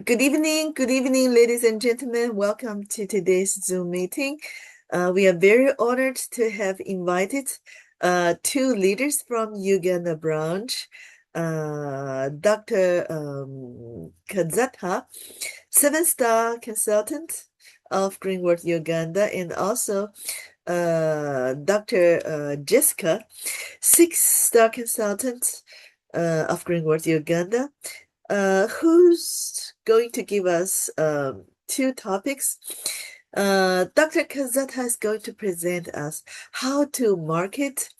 Good evening, ladies and gentlemen. Welcome to today's Zoom meeting. We are very honored to have invited two leaders from Uganda branch, Dr. Kasadha, seven-star consultant of Greenwood, Uganda, and also Dr. Jesca, six-star consultant of Greenwood, Uganda. Who's going to give us two topics? Dr. Kasadha is going to present us how to market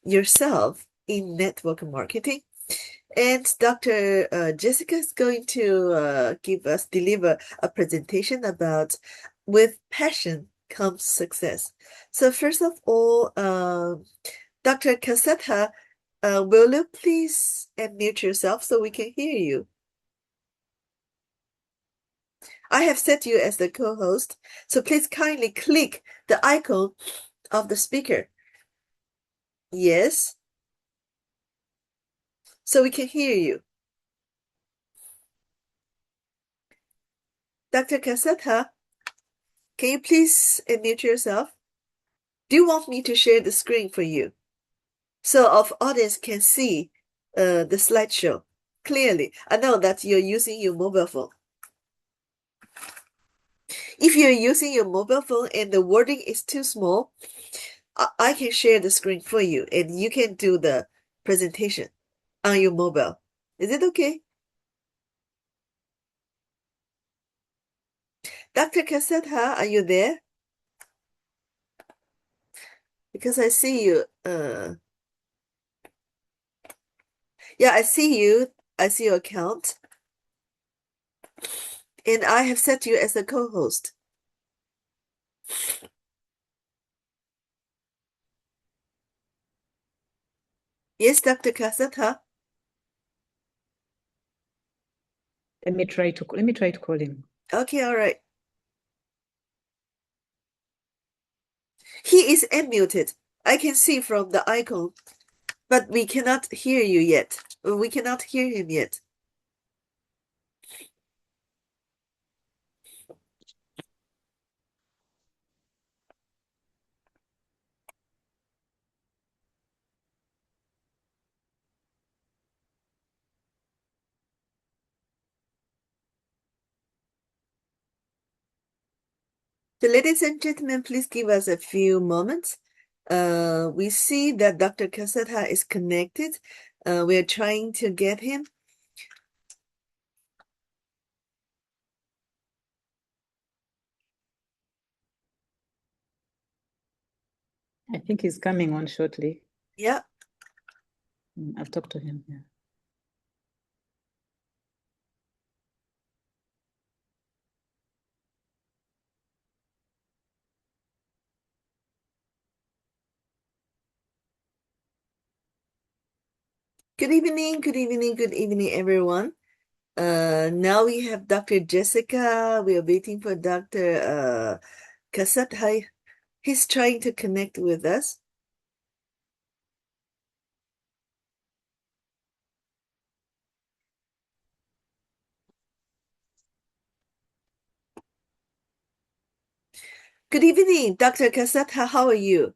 yourself in network marketing. And Dr. Jesca is going to deliver a presentation about with passion comes success. So first of all, Dr. Kasadha, will you please unmute yourself so we can hear you? I have set you as the co-host, so please kindly click the icon of the speaker. Yes, so we can hear you. Dr. Kasadha, can you please unmute yourself? Do you want me to share the screen for you so our audience can see the slideshow clearly? I know that you're using your mobile phone. If you're using your mobile phone and the wording is too small, I can share the screen for you and you can do the presentation on your mobile. Is it okay? Dr. Kasadha, are you there? Because I see you. Yeah, I see you. I see your account. And I have set you as the co-host. Yes, Dr. Kasadha. Let me try to call him. Okay, all right. He is unmuted. I can see from the icon, but we cannot hear you yet. We cannot hear him yet. So, ladies and gentlemen, please give us a few moments. We see that Dr. Kasadha is connected. We are trying to get him. I think he's coming on shortly. Yeah. I've talked to him. Yeah. Good evening, everyone. Now we have Dr. Jesca. We are waiting for Dr. Kasadha. He's trying to connect with us. Good evening, Dr. Kasadha. How are you?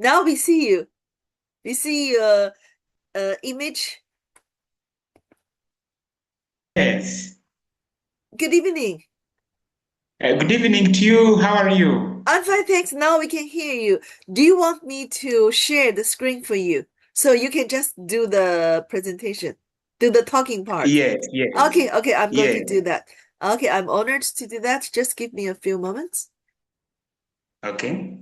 Now we see you. We see your image. Yes. Good evening. Good evening to you. How are you? I'm fine, thanks. Now we can hear you. Do you want me to share the screen for you so you can just do the presentation, do the talking part? Yes, yes, Okay, I'm going to yes. do that. Okay, I'm honored to do that. Just give me a few moments. Okay.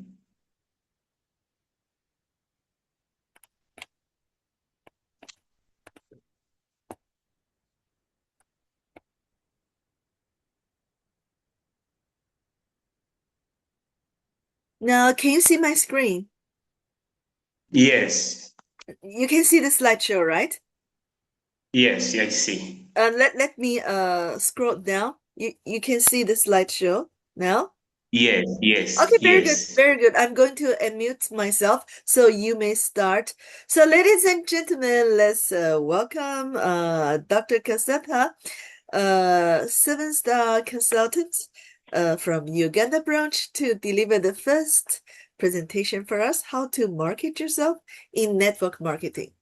Now, can you see my screen? Yes, You can see the slideshow, right? yes, I see. Let me scroll down. You can see the slideshow now. Yes, yes, Okay, very good, yes. very good. I'm going to unmute myself so you may start. So, ladies and gentlemen, let's welcome Dr. Kasadha. seven-star consultant from Uganda branch to deliver the first presentation for us, how to market yourself in network marketing.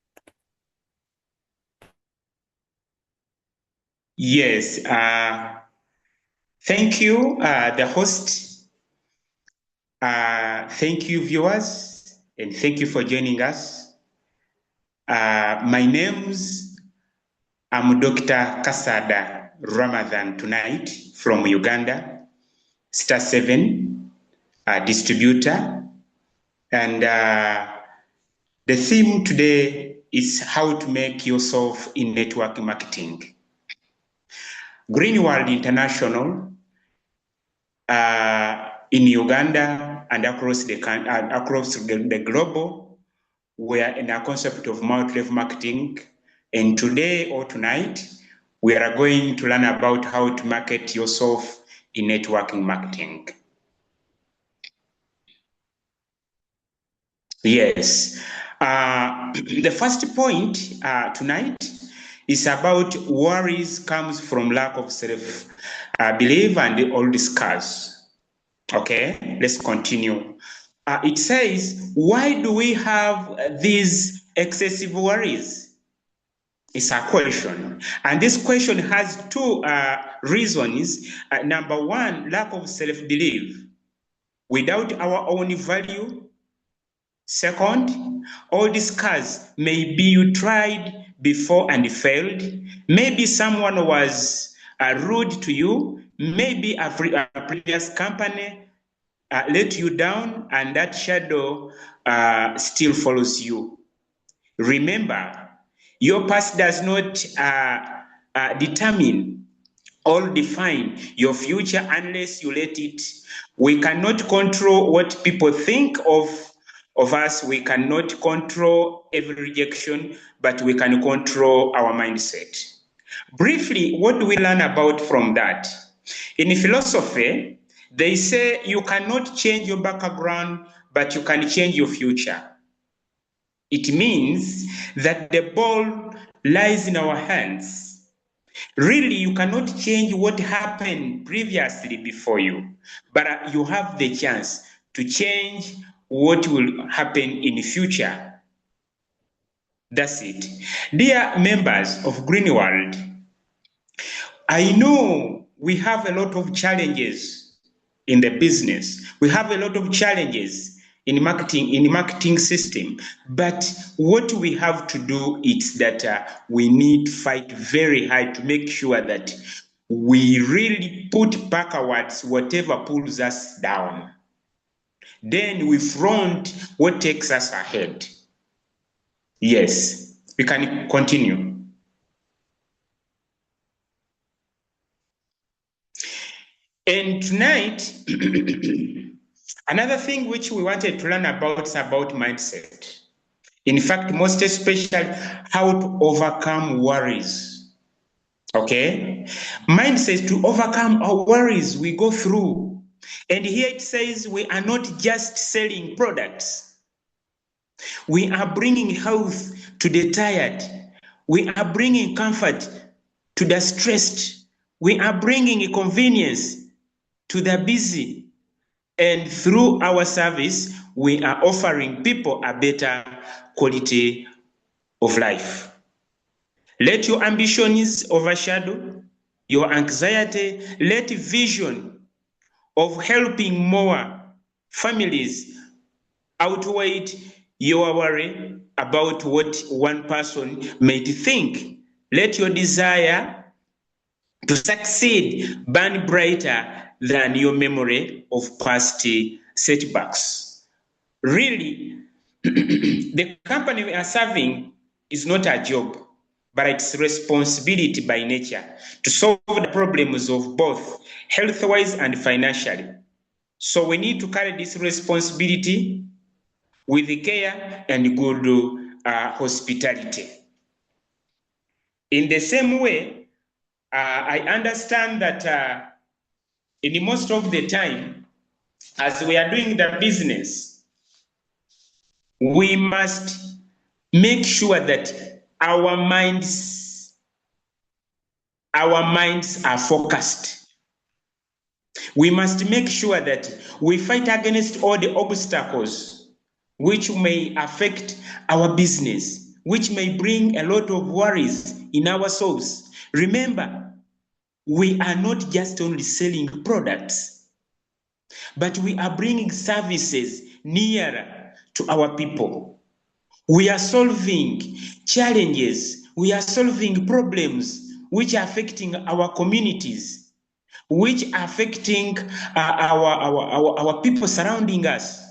Yes, thank you, the host. Thank you, viewers, and thank you for joining us. I'm Dr. Kasadha Ramathani tonight from Uganda, Star 7 distributor. And the theme today is how to make yourself in network marketing. Green World International in Uganda and across the global, we are in a concept of multi-level marketing. And today or tonight, we are going to learn about how to market yourself in networking marketing. Yes. The first point tonight is about worries comes from lack of self-belief and all discuss. Okay, let's continue. It says, why do we have these excessive worries? It's a question. And this question has two reasons. Number one, lack of self-belief. Without our own value. Second, all these cars, maybe you tried before and failed. Maybe someone was rude to you. Maybe a previous company let you down, and that shadow still follows you. Remember, your past does not determine or define your future unless you let it. We cannot control what people think of us. We cannot control every rejection, but we can control our mindset. Briefly, what do we learn about from that? In philosophy, they say you cannot change your background, but you can change your future. It means that the ball lies in our hands. Really, you cannot change what happened previously before you, but you have the chance to change what will happen in the future. That's it. Dear members of Green World, I know we have a lot of challenges in the business. We have a lot of challenges in marketing system. But what we have to do is that we need to fight very hard to make sure that we really put backwards whatever pulls us down. Then we front what takes us ahead. Yes, we can continue. And tonight, another thing which we wanted to learn about is about mindset. In fact, most especially how to overcome worries. Okay? Mindset to overcome our worries we go through. And here it says we are not just selling products. We are bringing health to the tired. We are bringing comfort to the stressed. We are bringing convenience to the busy, and through our service, we are offering people a better quality of life. Let your ambitions overshadow your anxiety. Let vision of helping more families outweigh your worry about what one person might think. Let your desire to succeed burn brighter than your memory of past setbacks. Really, the company we are serving is not a job, but it's responsibility by nature to solve the problems of both health-wise and financially. So we need to carry this responsibility with care and good hospitality. In the same way, I understand that in most of the time, as we are doing the business, we must make sure that our minds our minds are focused. We must make sure that we fight against all the obstacles which may affect our business, which may bring a lot of worries in our souls. Remember, we are not just only selling products, but we are bringing services nearer to our people. We are solving challenges. We are solving problems which are affecting our communities, which are affecting our people surrounding us.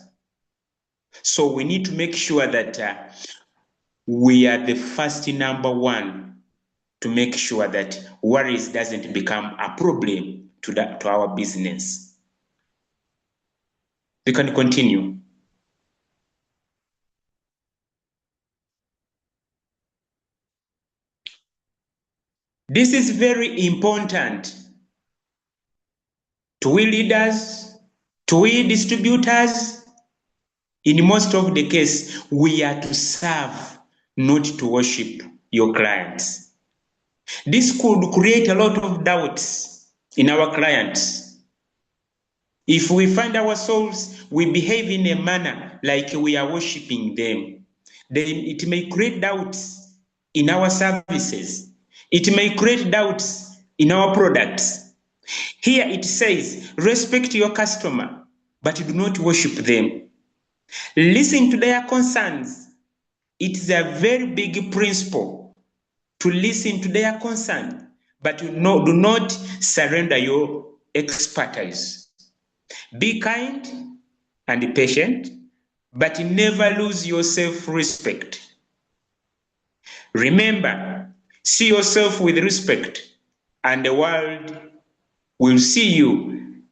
So we need to make sure that we are the first number one to make sure that worries doesn't become a problem to our business. We can continue. This is very important to we leaders, to we distributors. In most of the case, we are to serve, not to worship your clients. This could create a lot of doubts in our clients. If we find ourselves, we behave in a manner like we are worshiping them, then it may create doubts in our services. It may create doubts in our products. Here it says, respect your customer, but do not worship them. Listen to their concerns. It is a very big principle to listen to their concern, but do not surrender your expertise. Be kind and patient, but never lose your self-respect. Remember, see yourself with respect, and the world will see you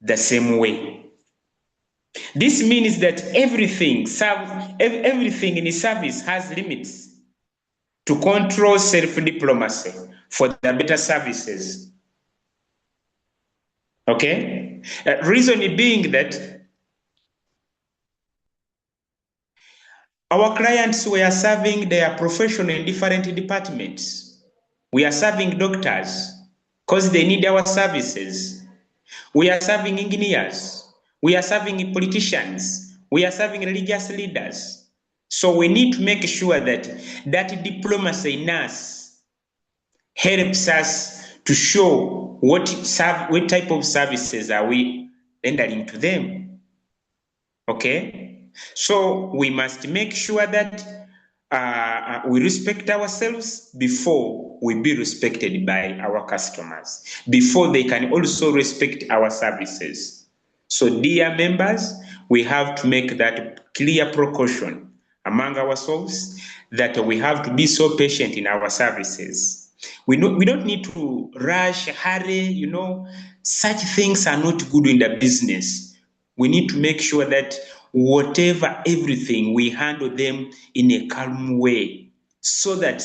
the same way. This means that everything in service has limits to control self-diplomacy for the better services. Okay? Reason being that our clients were serving their profession in different departments. We are serving doctors because they need our services. We are serving engineers. We are serving politicians. We are serving religious leaders. So we need to make sure that that diplomacy in us helps us to show what type of services are we rendering to them. Okay? So we must make sure that we respect ourselves before we be respected by our customers, before they can also respect our services. So dear members, we have to make that clear precaution among ourselves that we have to be so patient in our services. We don't need to rush, hurry, such things are not good in the business. We need to make sure that everything, we handle them in a calm way so that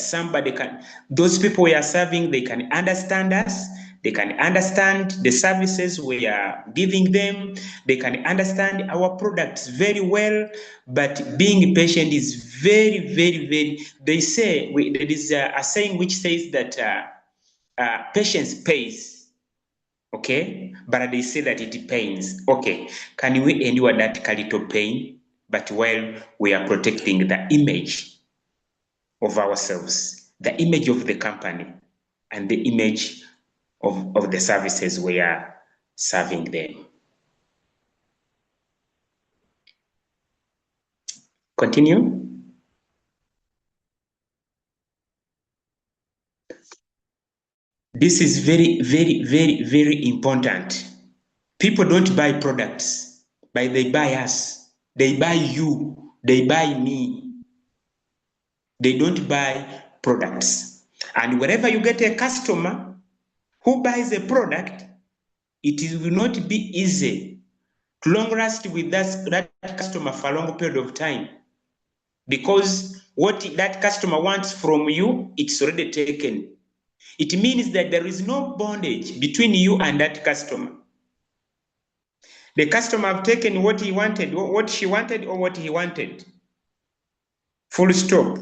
those people we are serving, they can understand us, they can understand the services we are giving them, they can understand our products very well, but being patient is very, very, very, there is a saying which says that patience pays. Okay, but they say that it pains. Okay, can we endure that little pain, but while we are protecting the image of ourselves, the image of the company, and the image of the services we are serving them? Continue. This is very, very, very, very important. People don't buy products, but they buy us. They buy you. They buy me. They don't buy products. And wherever you get a customer who buys a product, it will not be easy to long last with that customer for a long period of time, because what that customer wants from you, it's already taken. It means that there is no bondage between you and that customer. The customer have taken what he wanted, what she wanted, or what he wanted. Full stop.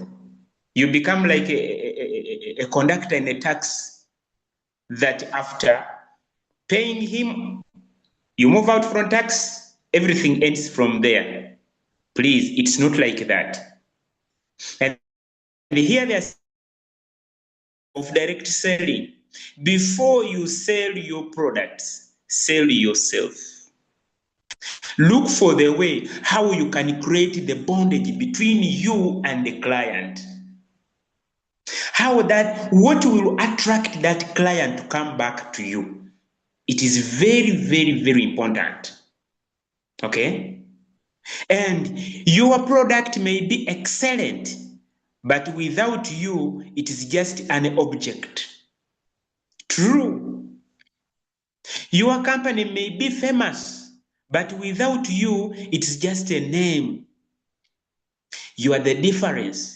You become like a conductor in a taxi. that after paying him, you move out from tax, everything ends from there. Please, it's not like that. And here there's of direct selling. Before you sell your products, sell yourself. Look for the way how you can create the bondage between you and the client. What will attract that client to come back to you? It is very, very, very important. Okay? And your product may be excellent, but without you, it is just an object. True. Your company may be famous, but without you, it's just a name. You are the difference.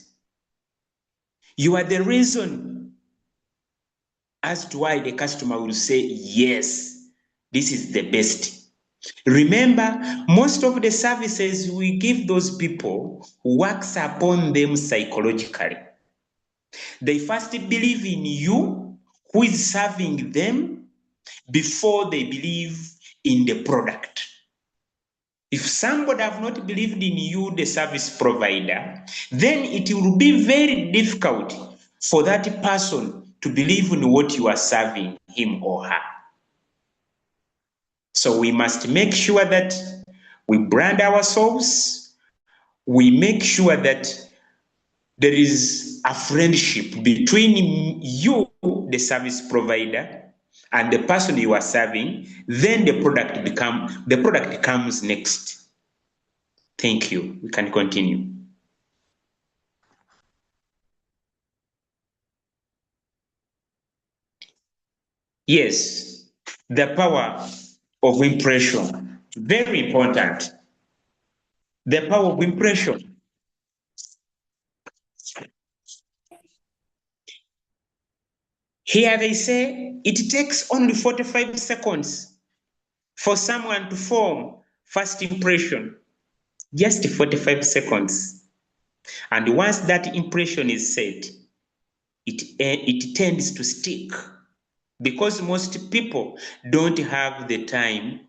You are the reason as to why the customer will say, yes, this is the best. Remember, most of the services we give those people works upon them psychologically. They first believe in you, who is serving them, before they believe in the product. If somebody have not believed in you, the service provider, then it will be very difficult for that person to believe in what you are serving him or her. So we must make sure that we brand ourselves. We make sure that there is a friendship between you, the service provider, and the person you are serving. Then the product comes next. Thank you. We can continue. Yes, the power of impression. Very important. The power of impression. Here they say it takes only 45 seconds for someone to form first impression. Just 45 seconds. And once that impression is set, it tends to stick, because most people don't have the time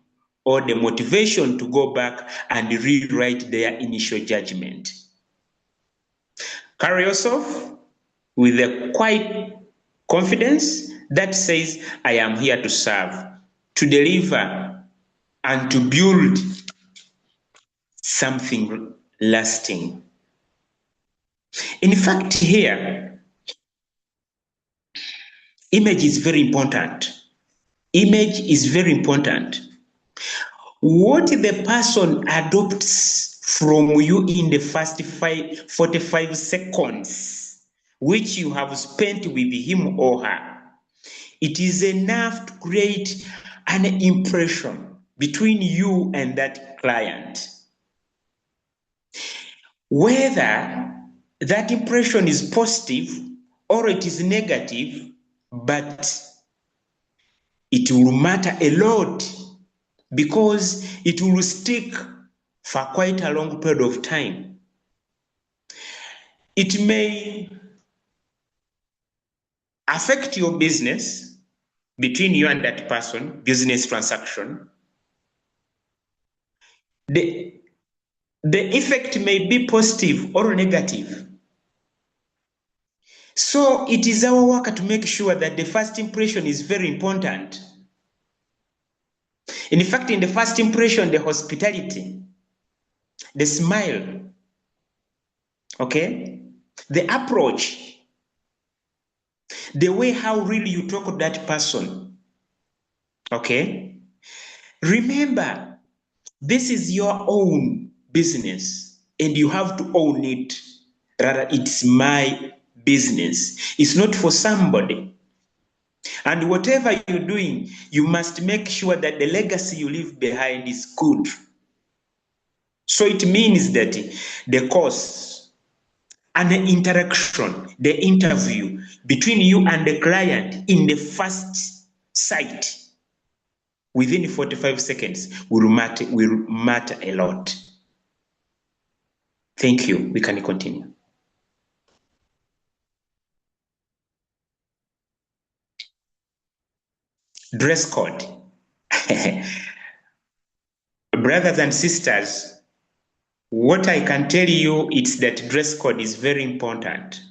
or the motivation to go back and rewrite their initial judgment. Carry yourself with a quiet confidence that says, I am here to serve, to deliver, and to build something lasting. In fact, here, image is very important. Image is very important. What the person adopts from you in the first 45 seconds, which you have spent with him or her, it is enough to create an impression between you and that client. Whether that impression is positive or it is negative, but it will matter a lot, because it will stick for quite a long period of time. It may affect your business between you and that person, business transaction. The effect may be positive or negative. So it is our work to make sure that the first impression is very important. In fact, in the first impression, the hospitality, the smile, okay, the approach, the way how really you talk to that person, okay. Remember, this is your own business and you have to own it. Rather, it's my business. It's not for somebody. And whatever you're doing, you must make sure that the legacy you leave behind is good. So it means that the course and the interaction, the interview between you and the client in the first sight within 45 seconds will matter a lot. Thank you. We can continue. Dress code. Brothers and sisters, what I can tell you is that dress code is very important.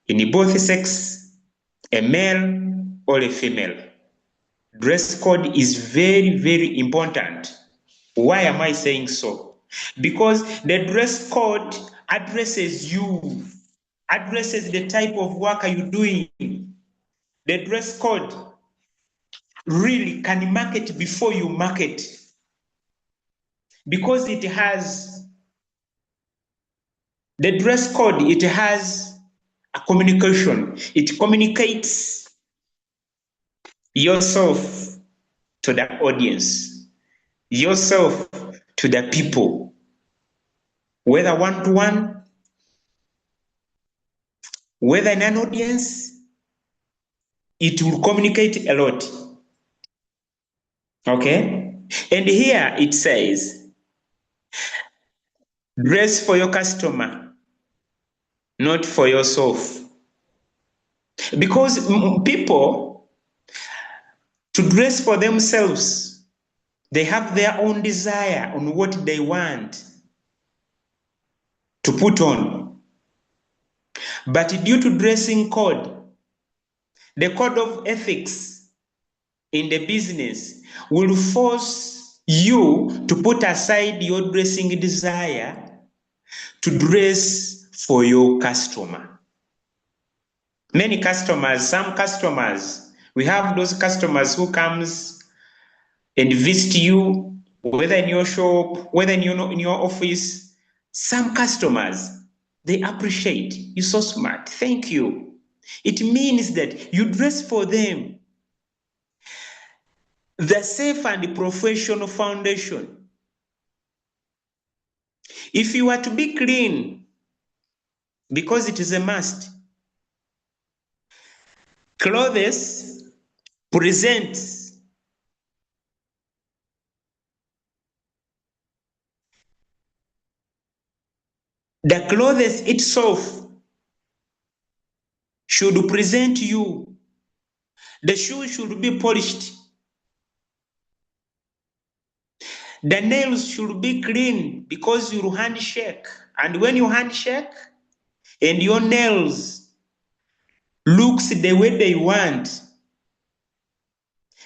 In both sex, a male or a female, dress code is very, very important. Why am I saying so? Because the dress code addresses you, addresses the type of work are you doing. The dress code really can market before you market, because it has the dress code, it has a communication. It communicates yourself to the audience, yourself to the people, whether one-to-one, whether in an audience, it will communicate a lot. Okay? And here it says, dress for your customer, not for yourself. Because people, to dress for themselves, they have their own desire on what they want to put on. But due to dressing code, the code of ethics in the business will force you to put aside your dressing desire to dress for your customer. Many customers, some customers, we have those customers who comes and visit you, whether in your shop, whether in your office. Some customers, they appreciate you so smart. Thank you. It means that you dress for them. The safe and professional foundation. If you are to be clean, because it is a must, clothes presents the clothes itself should present you. The shoe should be polished. The nails should be clean, because you handshake. And when you handshake and your nails looks the way they want,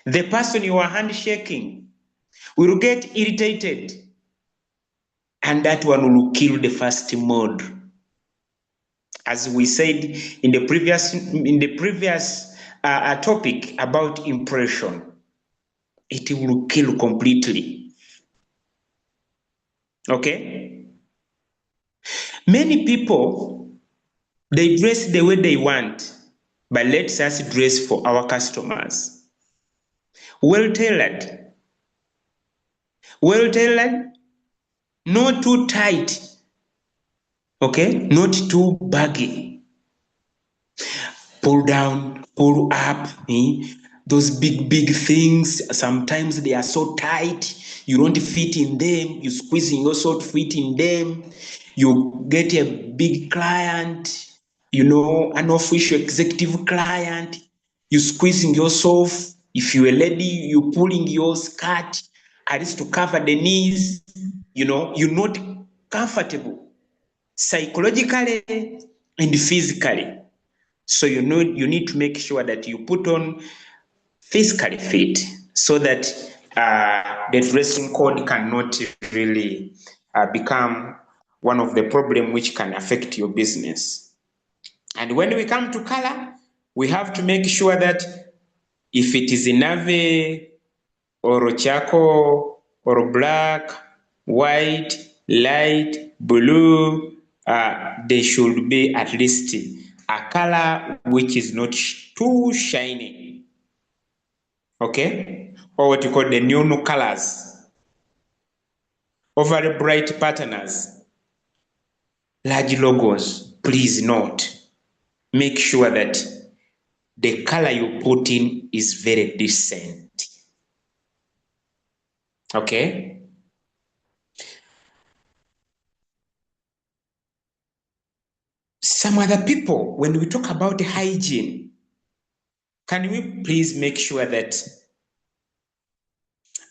the person you are handshaking will get irritated, and that one will kill the first mood. As we said in the previous topic about impression, it will kill completely. Okay? Many people, they dress the way they want, but let us dress for our customers. Well tailored, not too tight, okay, not too baggy. Pull down, pull up, those big things, sometimes they are so tight, you don't fit in them, you squeezing yourself to fit in them, you get a big client, an official executive client, you squeezing yourself. If you're a lady, you pulling your skirt at least to cover the knees, you're not comfortable psychologically and physically. So you need to make sure that you put on physically fit, so that the dressing code cannot really become one of the problems which can affect your business. And when we come to color, we have to make sure that if it is navy or charcoal or black, white, light, blue, there should be at least a color which is not too shiny. Okay? Or what you call the neon colors. Overly bright patterns. Large logos, please note. Make sure that the color you put in is very decent. Okay? Some other people, when we talk about hygiene, can we please make sure that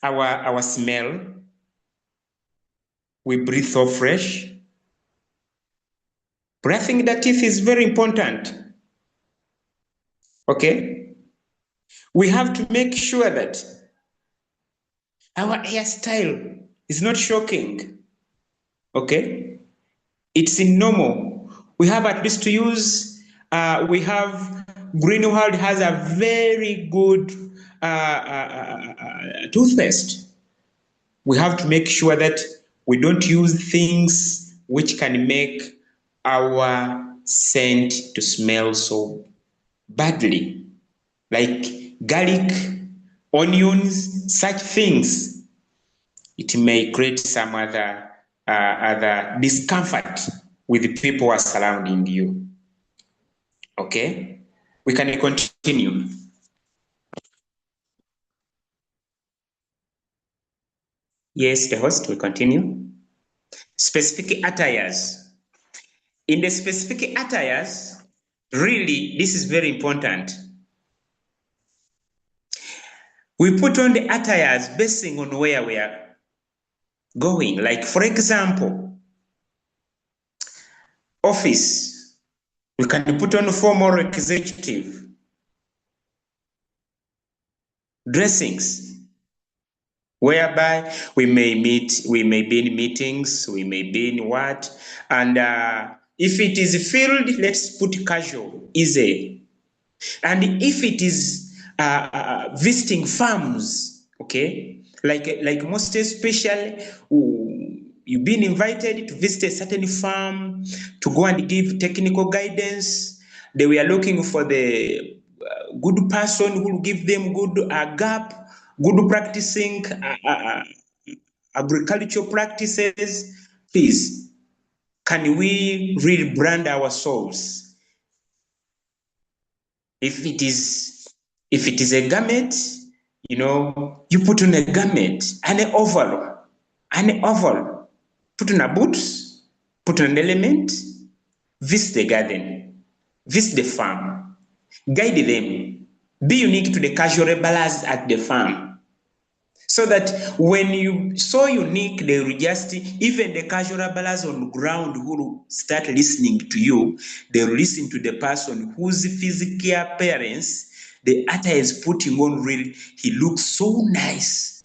our smell, we breathe so fresh? Brushing the teeth is very important. Okay? We have to make sure that our hairstyle is not shocking. Okay? It's normal. We have at least to use, we have, Greenwald has a very good toothpaste. We have to make sure that we don't use things which can make our scent to smell so badly, like garlic, onions, such things. It may create some other discomfort with the people who are surrounding you. Okay, we can continue. Yes, the host will continue. Specific attires. In the specific attires, really, this is very important. We put on the attires basing on where we are going. Like, for example, office, we can put on formal executive dressings, whereby we may be in meetings, we may be in what, and if it is field, let's put casual, easy. And if it is visiting farms, okay, like most especially, you've been invited to visit a certain farm to go and give technical guidance. They were looking for the good person who will give them good gap, good practicing agricultural practices. Please, can we really brand ourselves? If it is a garment, you put on a garment, an overall, put on a boots, put on an element, visit the garden, visit the farm, guide them, be unique to the casual laborers at the farm. So that when you so unique, they will just, even the casual laborers on the ground who will start listening to you, they will listen to the person whose physical appearance the attire is putting on. Really, he looks so nice.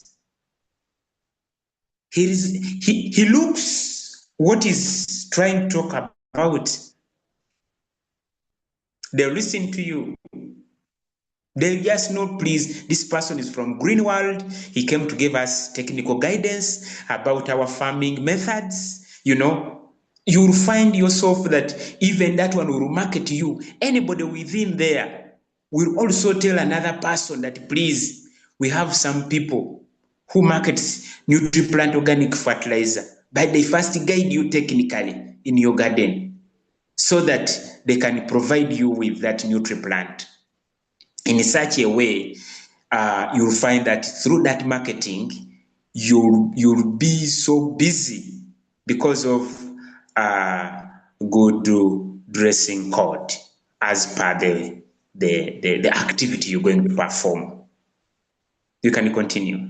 He looks what he's trying to talk about. They'll listen to you. They just know, please, this person is from Greenwald. He came to give us technical guidance about our farming methods. You'll find yourself that even that one will market you. Anybody within there will also tell another person that, please, we have some people who markets NutriPlant organic fertilizer, but they first guide you technically in your garden so that they can provide you with that NutriPlant. In such a way, you'll find that through that marketing, you'll be so busy because of good dressing code as per the activity you're going to perform. You can continue.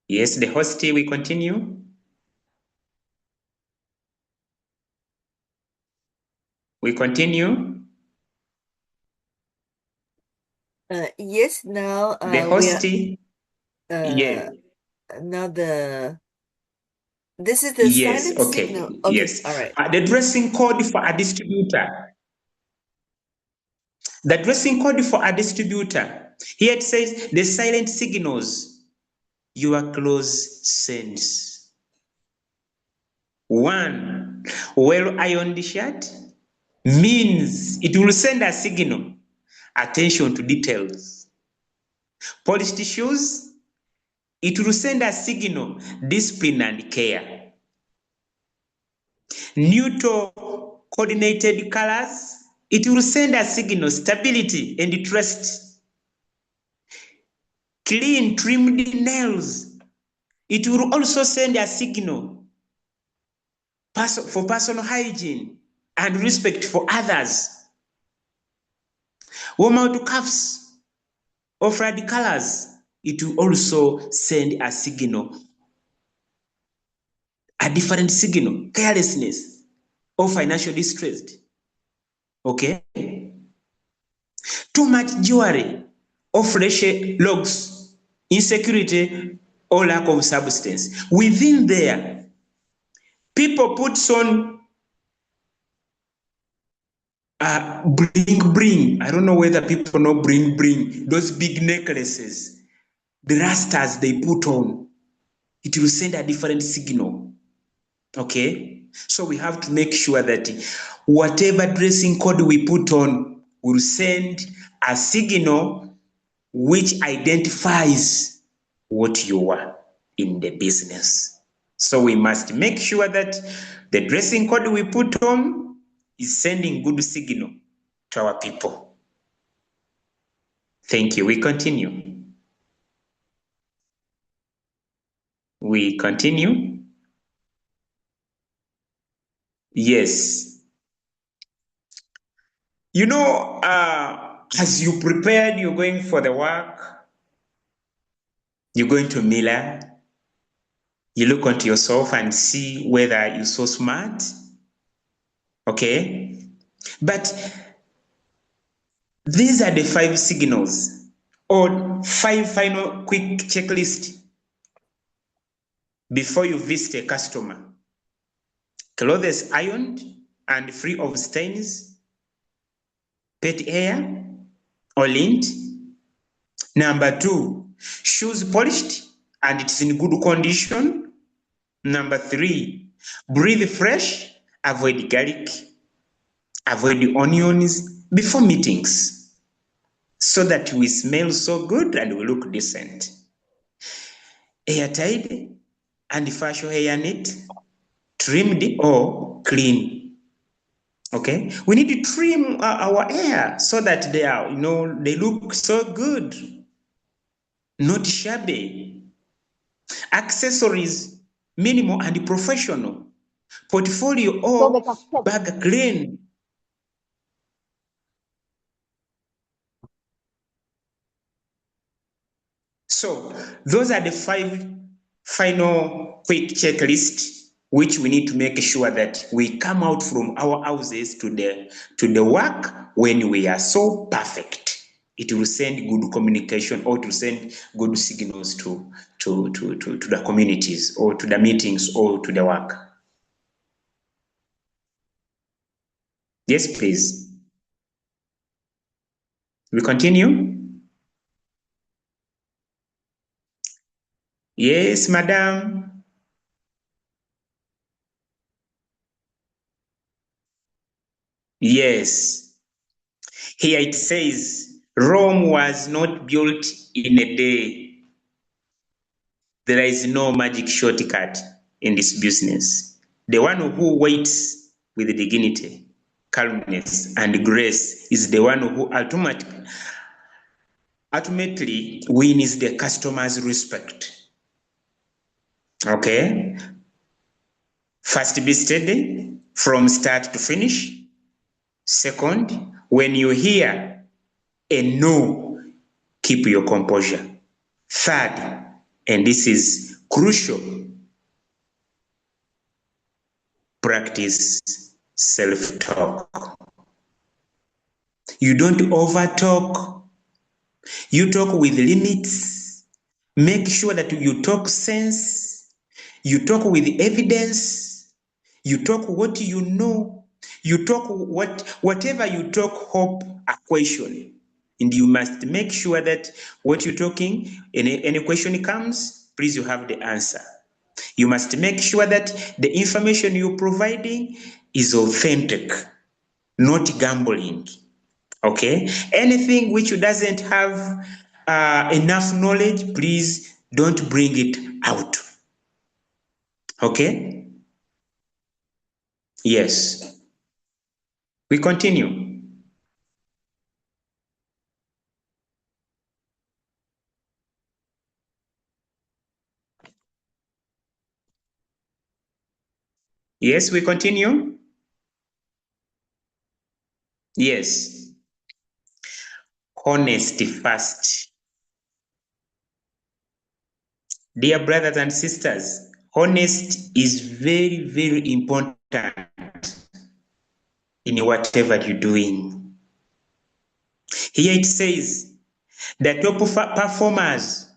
Yes, the host will continue. We continue. Yes, now The host. Yeah. Now this is the Yes. silent Okay. signal. Okay. Yes. All right. The dressing code for a distributor. The dressing code for a distributor. Here it says the silent signals your clothes sends. 1. Well-ironed shirt means it will send a signal. Attention to details. Polished shoes, it will send a signal. Discipline and care. Neutral coordinated colors, it will send a signal. Stability and trust. Clean trimmed nails, it will also send a signal for personal hygiene. and respect for others. Warm out cuffs or flood colors, it will also send a signal, a different signal, carelessness or financial distress. Okay? Too much jewelry or fleshy looks, insecurity or lack of substance. Within there, people put on bling. I don't know whether people know bling. Those big necklaces, the rastas they put on, it will send a different signal. Okay? So we have to make sure that whatever dressing code we put on will send a signal which identifies what you are in the business. So we must make sure that the dressing code we put on is sending good signal to our people. Thank you. We continue. We continue. Yes. You know, as you prepared, you're going for the work, you're going to mirror, you look onto yourself and see whether you're so smart. Okay? But these are the 5 signals or 5 final quick checklist before you visit a customer. Clothes ironed and free of stains, pet hair or lint. Number 2, shoes polished and it's in good condition. Number 3, breathe fresh, avoid garlic, avoid onions before meetings so that we smell so good and we look decent. Hair tied and facial hair neat, trimmed or clean. Okay, we need to trim our hair so that they are, they look so good, not shabby. Accessories, minimal and professional. Portfolio or bag clean. So those are the 5 final quick checklists which we need to make sure that we come out from our houses to the work when we are so perfect. It will send good communication or to send good signals to the communities or to the meetings or to the work. Yes, please. We continue? Yes, madam. Yes. Here it says, Rome was not built in a day. There is no magic shortcut in this business. The one who waits with dignity, calmness, and grace is the one who ultimately wins the customer's respect. Okay? First, be steady from start to finish. Second, when you hear a no, keep your composure. Third, and this is crucial, practice self-talk. You don't over-talk. You talk with limits. Make sure that you talk sense. You talk with evidence. You talk what you know. You talk whatever you talk, hope a question. And you must make sure that what you're talking, any question comes, please you have the answer. You must make sure that the information you're providing is authentic, not gambling. Okay? Anything which doesn't have enough knowledge, please don't bring it out. Okay? Yes. We continue. Yes, we continue. Yes, honesty first. Dear brothers and sisters, honesty is very, very important in whatever you're doing. Here it says, the top performers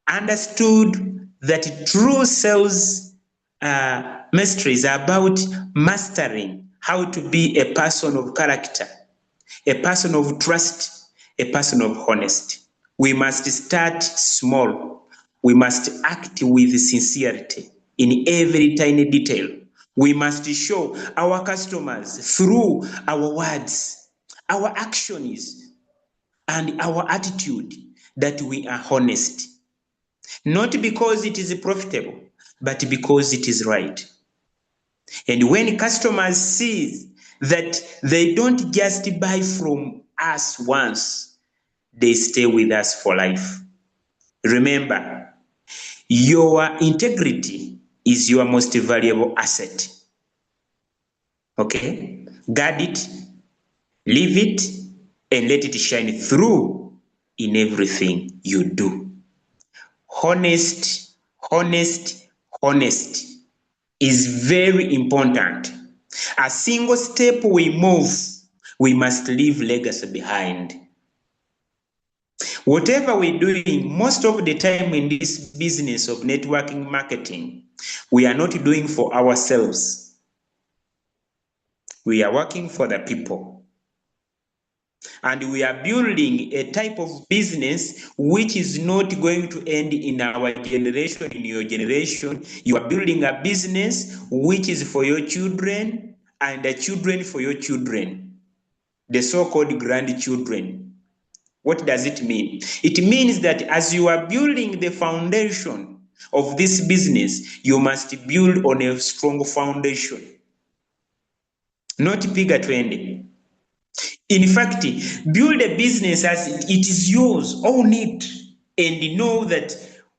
understood that true sales mastery is about mastering how to be a person of character, a person of trust, a person of honesty. We must start small. We must act with sincerity in every tiny detail. We must show our customers through our words, our actions, and our attitude that we are honest. Not because it is profitable, but because it is right. And when customers see that they don't just buy from us once, they stay with us for life. Remember, your integrity is your most valuable asset. Okay? Guard it, leave it, and let it shine through in everything you do. Honest is very important. A single step we move, we must leave legacy behind. Whatever we're doing, most of the time in this business of networking marketing, we are not doing for ourselves. We are working for the people. And we are building a type of business which is not going to end in our generation, in your generation. You are building a business which is for your children and the children for your children, the so-called grandchildren. What does it mean? It means that as you are building the foundation of this business, you must build on a strong foundation, not piga twende. In fact, build a business as it is yours, own it, and know that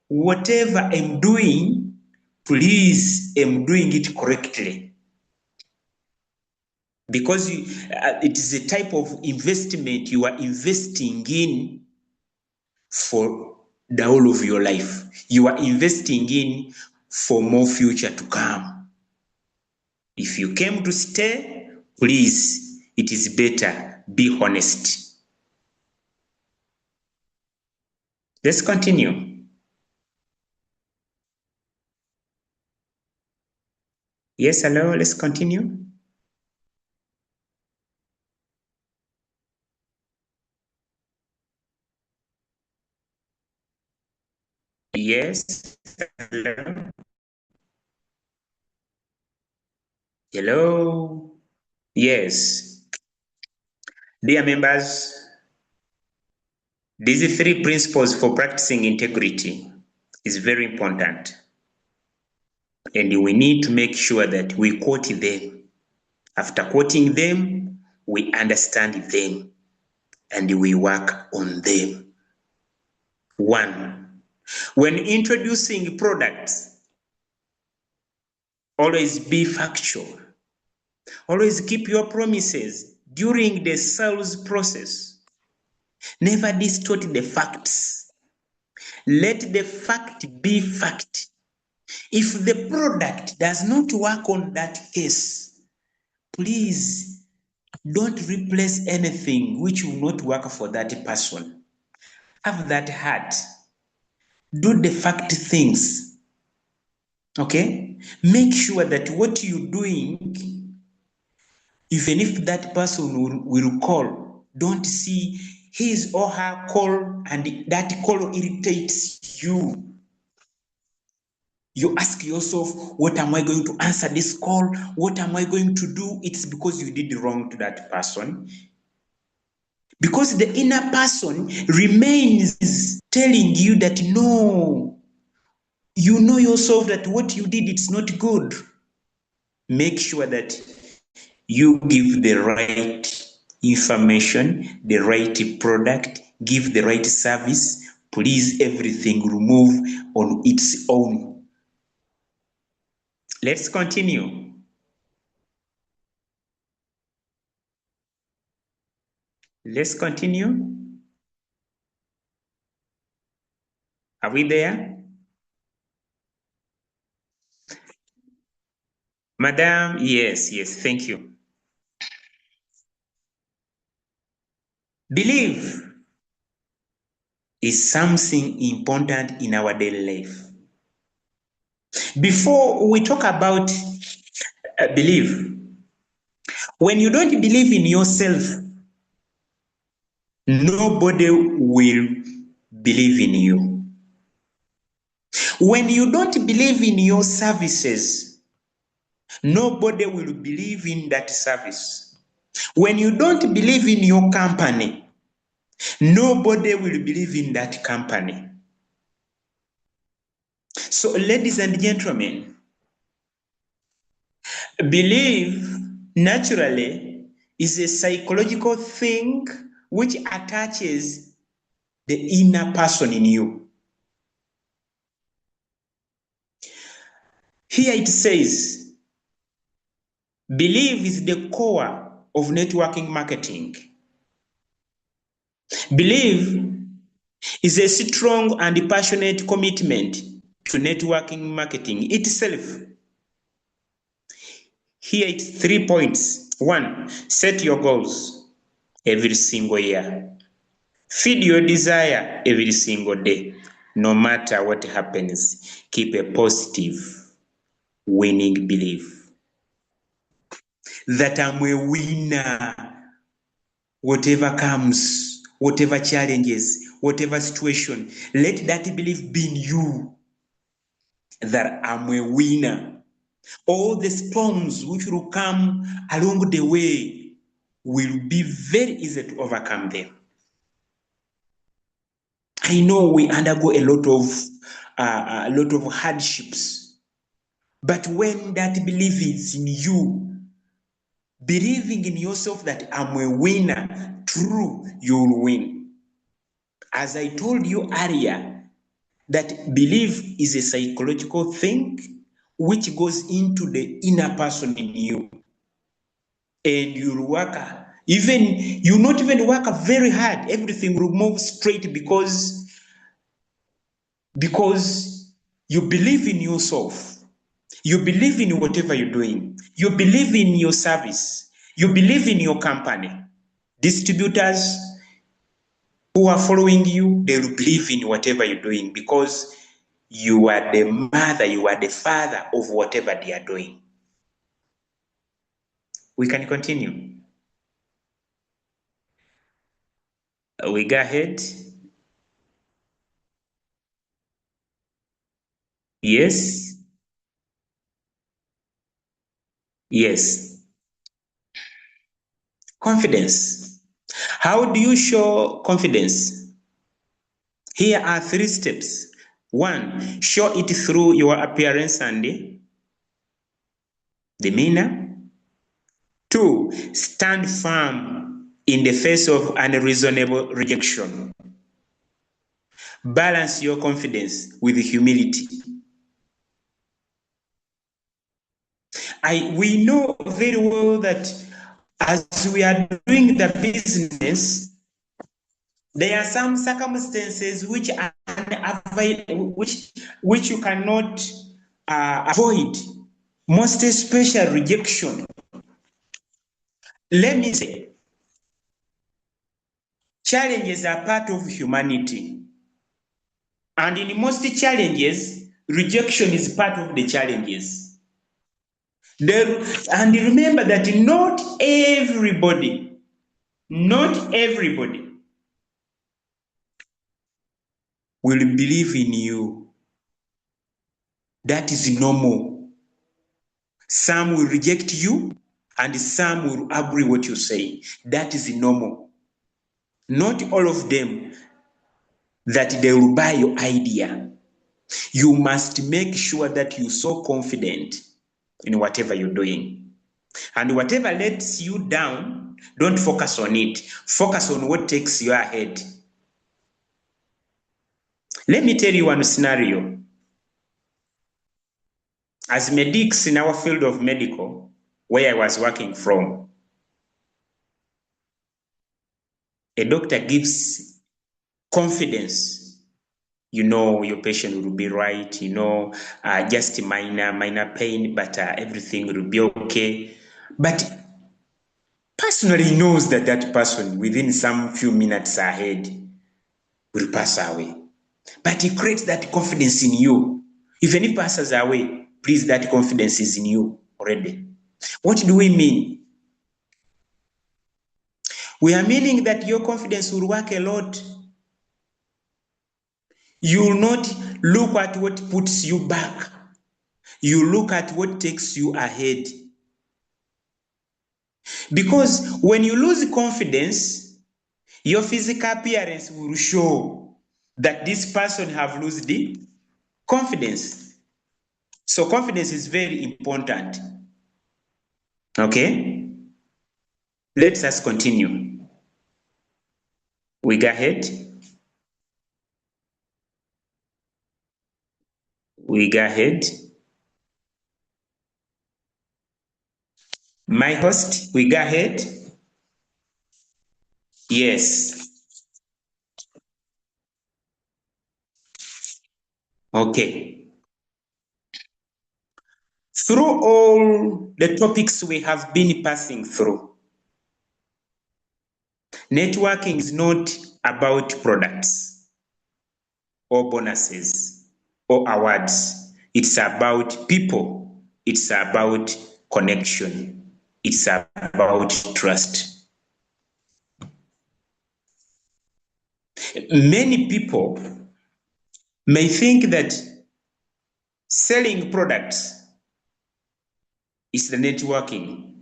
whatever I'm doing, please, I'm doing it correctly. Because it is a type of investment you are investing in for the whole of your life. You are investing in for more future to come. If you came to stay, please, it is better, be honest. Let's continue. Yes, hello, let's continue. Yes, hello. Hello. Yes. Dear members, these 3 principles for practicing integrity is very important. And we need to make sure that we quote them. After quoting them, we understand them and we work on them. 1, when introducing products, always be factual. Always keep your promises during the sales process. Never distort the facts. Let the fact be fact. If the product does not work on that case, please don't replace anything which will not work for that person. Have that heart. Do the fact things. Okay? Make sure that what you're doing, even if that person will call, don't see his or her call and that call irritates you. You ask yourself, what am I going to answer this call? What am I going to do? It's because you did wrong to that person. Because the inner person remains telling you that no, you know yourself that what you did, it's not good. Make sure that you give the right information, the right product, give the right service. Please, everything will move on its own. Let's continue. Let's continue. Are we there? Madam, yes, thank you. Belief is something important in our daily life. Before we talk about belief, when you don't believe in yourself, nobody will believe in you. When you don't believe in your services, nobody will believe in that service. When you don't believe in your company, nobody will believe in that company. So, ladies and gentlemen, belief naturally is a psychological thing which attaches the inner person in you. Here it says, belief is the core of networking marketing. Belief is a strong and passionate commitment to networking marketing itself. Here it's 3 points. 1, set your goals every single year. Feed your desire every single day. No matter what happens, keep a positive, winning belief that I'm a winner. Whatever comes, whatever challenges, whatever situation, let that belief be in you that I'm a winner. All the storms which will come along the way will be very easy to overcome them. I know we undergo a lot of hardships, but when that belief is in you, believing in yourself that I'm a winner, true, you'll win. As I told you earlier, that belief is a psychological thing which goes into the inner person in you, and you'll work. You not even work very hard. Everything will move straight because you believe in yourself. You believe in whatever you're doing. You believe in your service. You believe in your company. Distributors who are following you, they will believe in whatever you're doing because you are the mother, you are the father of whatever they are doing. We can continue. We go ahead. Yes. Yes. Confidence. How do you show confidence? Here are 3 steps. 1, show it through your appearance and demeanor. 2, stand firm in the face of unreasonable rejection. Balance your confidence with humility. We know very well that as we are doing the business, there are some circumstances which are which you cannot avoid, most especially rejection. Let me say, challenges are part of humanity. And in most challenges, rejection is part of the challenges. And remember that not everybody will believe in you. That is normal. Some will reject you and some will agree what you say. That is normal. Not all of them that they will buy your idea. You must make sure that you're so confident in whatever you're doing. And whatever lets you down, don't focus on it. Focus on what takes you ahead. Let me tell you one scenario. As medics in our field of medical, where I was working from, a doctor gives confidence, you know your patient will be right, you know, just minor pain, but everything will be okay. But personally knows that that person within some few minutes ahead will pass away. But he creates that confidence in you. Even if he passes away, please, that confidence is in you already. What do we mean? We are meaning that your confidence will work a lot. You will not look at what puts you back. You look at what takes you ahead. Because when you lose confidence, your physical appearance will show that this person have lost the confidence. So confidence is very important. Okay? Let us continue. We go ahead. We go ahead. My host, we go ahead. Yes. Okay. Through all the topics we have been passing through, networking is not about products or bonuses or awards. It's about people. It's about connection. It's about trust. Many people may think that selling products is the networking.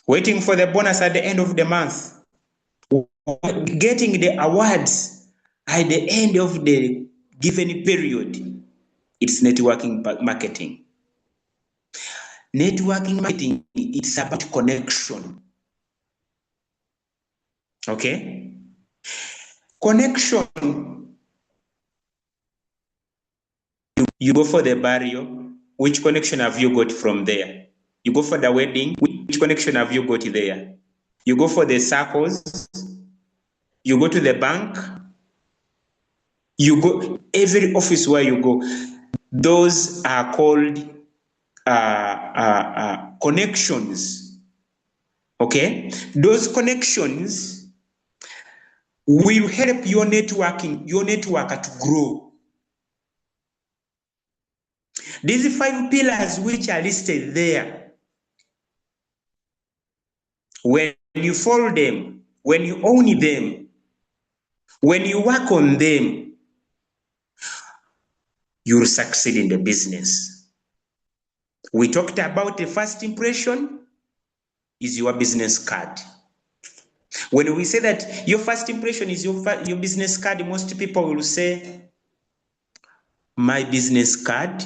Waiting for the bonus at the end of the month, getting the awards at the end of the given period, it's networking marketing. Networking marketing, it's about connection. Okay? Connection. You go for the burial, which connection have you got from there? You go for the wedding, which connection have you got there? You go for the circles, you go to the bank, you go every office where you go. Those are called connections. Okay? Those connections will help your network to grow. These 5 pillars which are listed there, when you follow them, when you own them, when you work on them, you'll succeed in the business. We talked about the first impression is your business card. When we say that your first impression is your business card, most people will say, my business card?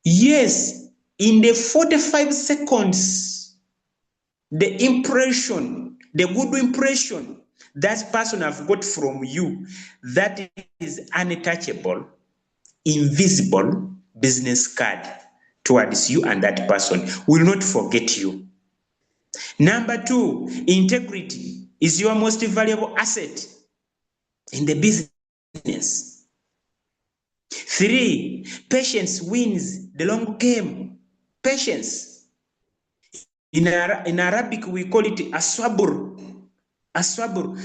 Yes, in the 45 seconds, the impression, the good impression that person have got from you, that is untouchable, invisible business card towards you, and that person will not forget you. Number 2, integrity is your most valuable asset in the business. 3, patience wins the long game. Patience. In Arabic, we call it aswabur. Aswabur.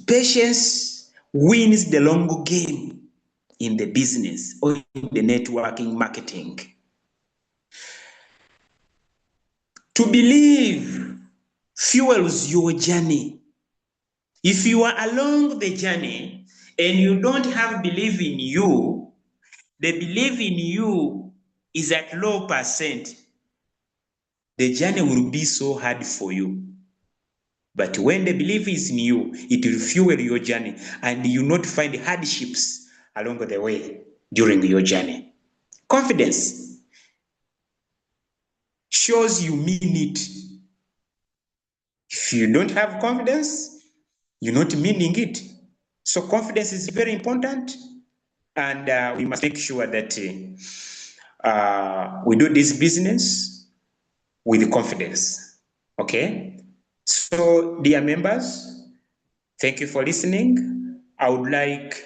Patience wins the long game in the business or in the networking marketing. To believe fuels your journey. If you are along the journey and you don't have belief in you, the belief in you is at low percent, the journey will be so hard for you. But when the belief is in you, it will fuel your journey, and you will not find hardships along the way during your journey. Confidence shows you mean it. If you don't have confidence, you're not meaning it. So confidence is very important, and we must make sure that we do this business with confidence. Okay? So, dear members, thank you for listening. I would like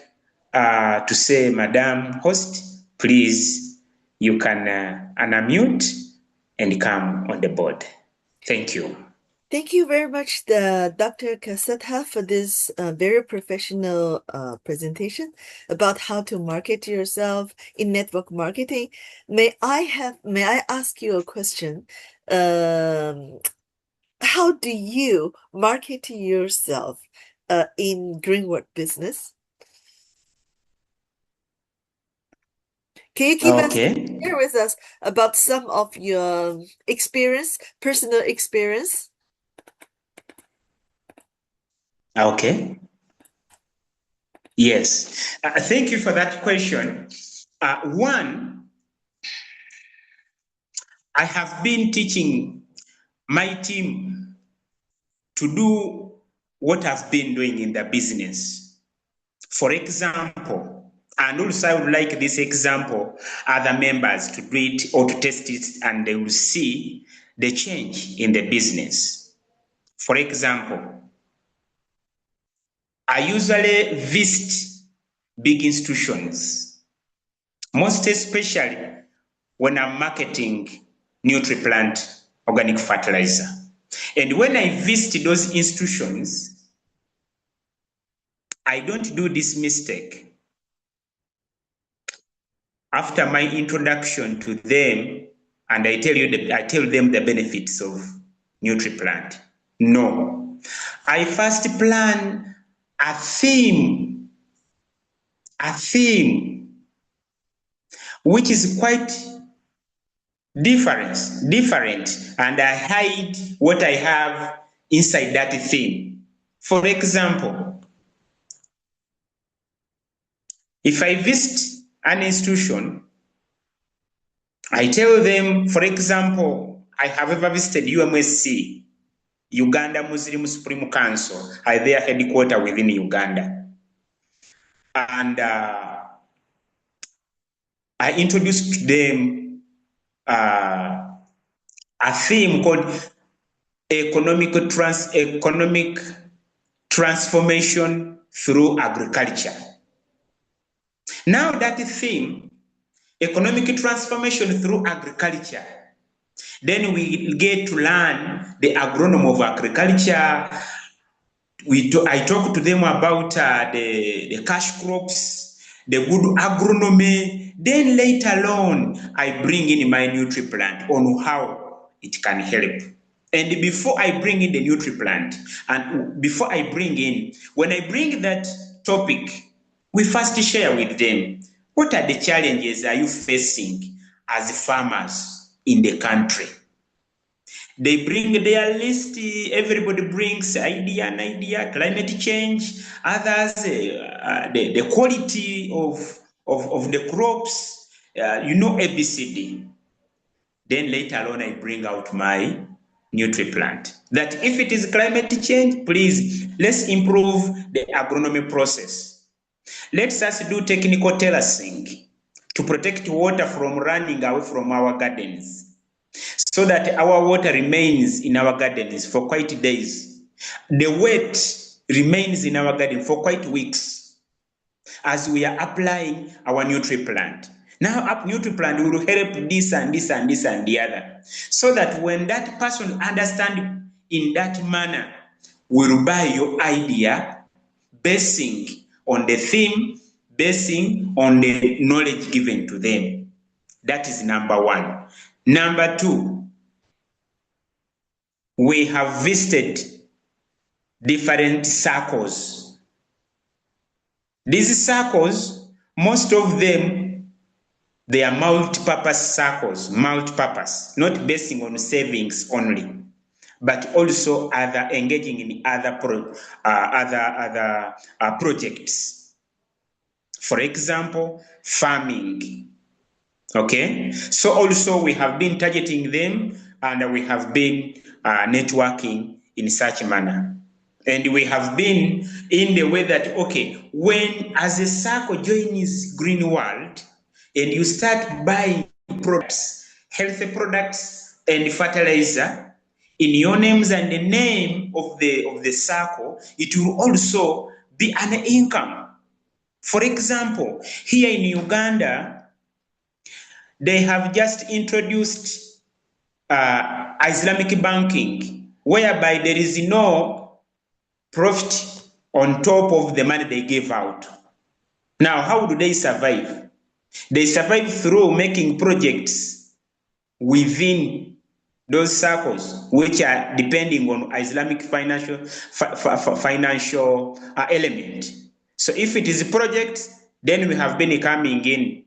to say, Madam Host, please, you can unmute and come on the board. Thank you. Thank you very much, Dr. Kasadha, for this very professional presentation about how to market yourself in network marketing. May I ask you a question? How do you market yourself in greenwood business? Can you share with us about some of your personal experience? Okay. Yes. Thank you for that question. One, I have been teaching my team to do what I've been doing in the business. For example, and also I would like this example, other members to do it or to test it, and they will see the change in the business. For example, I usually visit big institutions, most especially when I'm marketing NutriPlant organic fertilizer. And when I visit those institutions, I don't do this mistake. After my introduction to them, and I tell them the benefits of NutriPlant. No. I first plan a theme, which is quite different, and I hide what I have inside that theme. For example, if I visit an institution, I tell them, for example, I have ever visited UMSC, Uganda Muslim Supreme Council, their headquarters within Uganda. And I introduced to them a theme called economic transformation through agriculture. Now that theme, economic transformation through agriculture, then we get to learn the agronomy of agriculture. I talk to them about the cash crops, the good agronomy. Then later on, I bring in my NutriPlant on how it can help. And before I bring in the NutriPlant, and before I bring in, when I bring that topic, we first share with them, what are the challenges are you facing as farmers in the country? They bring their list, everybody brings idea, climate change, others, the quality of the crops, ABCD. Then later on, I bring out my NutriPlant. That if it is climate change, please, let's improve the agronomy process. Let's us do technical terracing to protect water from running away from our gardens, so that our water remains in our gardens for quite days. The wet remains in our garden for quite weeks as we are applying our NutriPlant. Now, NutriPlant will help this and this and this and the other, so that when that person understands in that manner, will buy your idea basing on the theme, basing on the knowledge given to them. That is number one. Number two, we have visited different circles. These circles, most of them, they are multi-purpose circles, not basing on savings only, but also engaging in other projects. For example, farming. Okay, so also we have been targeting them, and we have been networking in such manner. And we have been in the way that, okay, when as a circle joins Green World and you start buying products, healthy products and fertilizer, in your names and the name of the circle, it will also be an income. For example, here in Uganda, they have just introduced Islamic banking, whereby there is no profit on top of the money they give out. Now, how do they survive? They survive through making projects within those circles, which are depending on Islamic financial element. So if it is a project, then we have been coming in.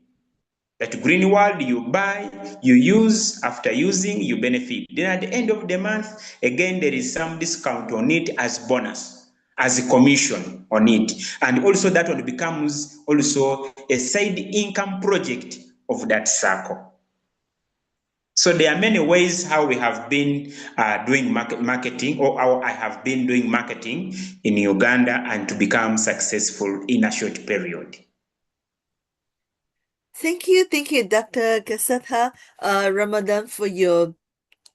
That green world, you buy, you use, after using, you benefit. Then at the end of the month, again, there is some discount on it as bonus, as a commission on it. And also that one becomes also a side income project of that circle. So there are many ways how we have been doing marketing, or how I have been doing marketing in Uganda and to become successful in a short period. Thank you, Dr. Kasadha, Ramadan, for your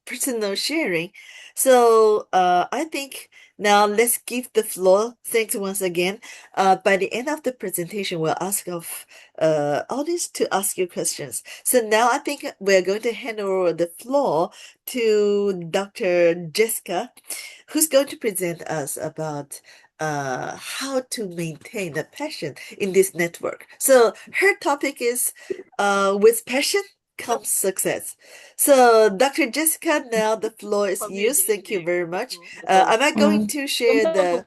personal sharing. So I think now let's give the floor. Thanks once again. By the end of the presentation, we'll ask of audience to ask you questions. So now I think we're going to hand over the floor to Dr. Jesca, who's going to present us about how to maintain a passion in this network. So her topic is with passion comes success. So Dr. Jesca, now the floor is yours. Thank you very much. Am I going to share the...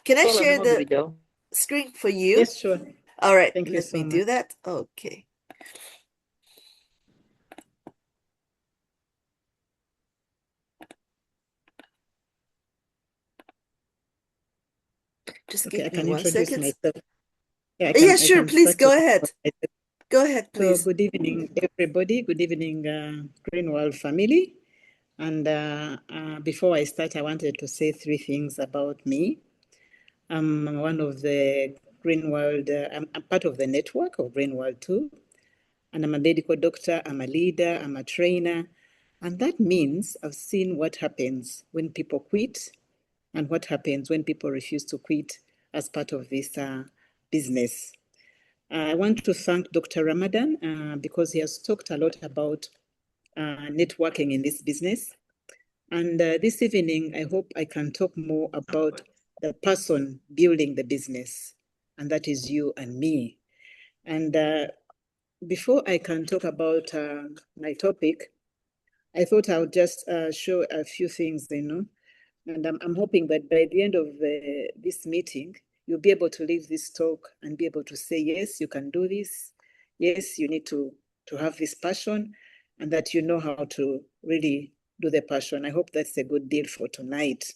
Can I share the screen for you? Yes, sure. All right, Thank you let so me much. do that. Okay. Just Okay, give I me can 1 introduce second. myself. Yeah, Yeah, sure. Please start go talking ahead. about myself. Go ahead, So please. good evening, everybody. Good evening, Greenwald family. And before I start, I wanted to say 3 things about me. I'm one of the Greenwald, I'm part of the network of Greenwald too. And I'm a medical doctor, I'm a leader, I'm a trainer. And that means I've seen what happens when people quit and what happens when people refuse to quit as part of this business. I want to thank Dr. Ramadan because he has talked a lot about networking in this business. And this evening, I hope I can talk more about the person building the business, and that is you and me. And before I can talk about my topic, I thought I would just show a few things, and I'm hoping that by the end of this meeting, you'll be able to leave this talk and be able to say, yes, you can do this. Yes, you need to have this passion, and that you know how to really do the passion. I hope that's a good deal for tonight.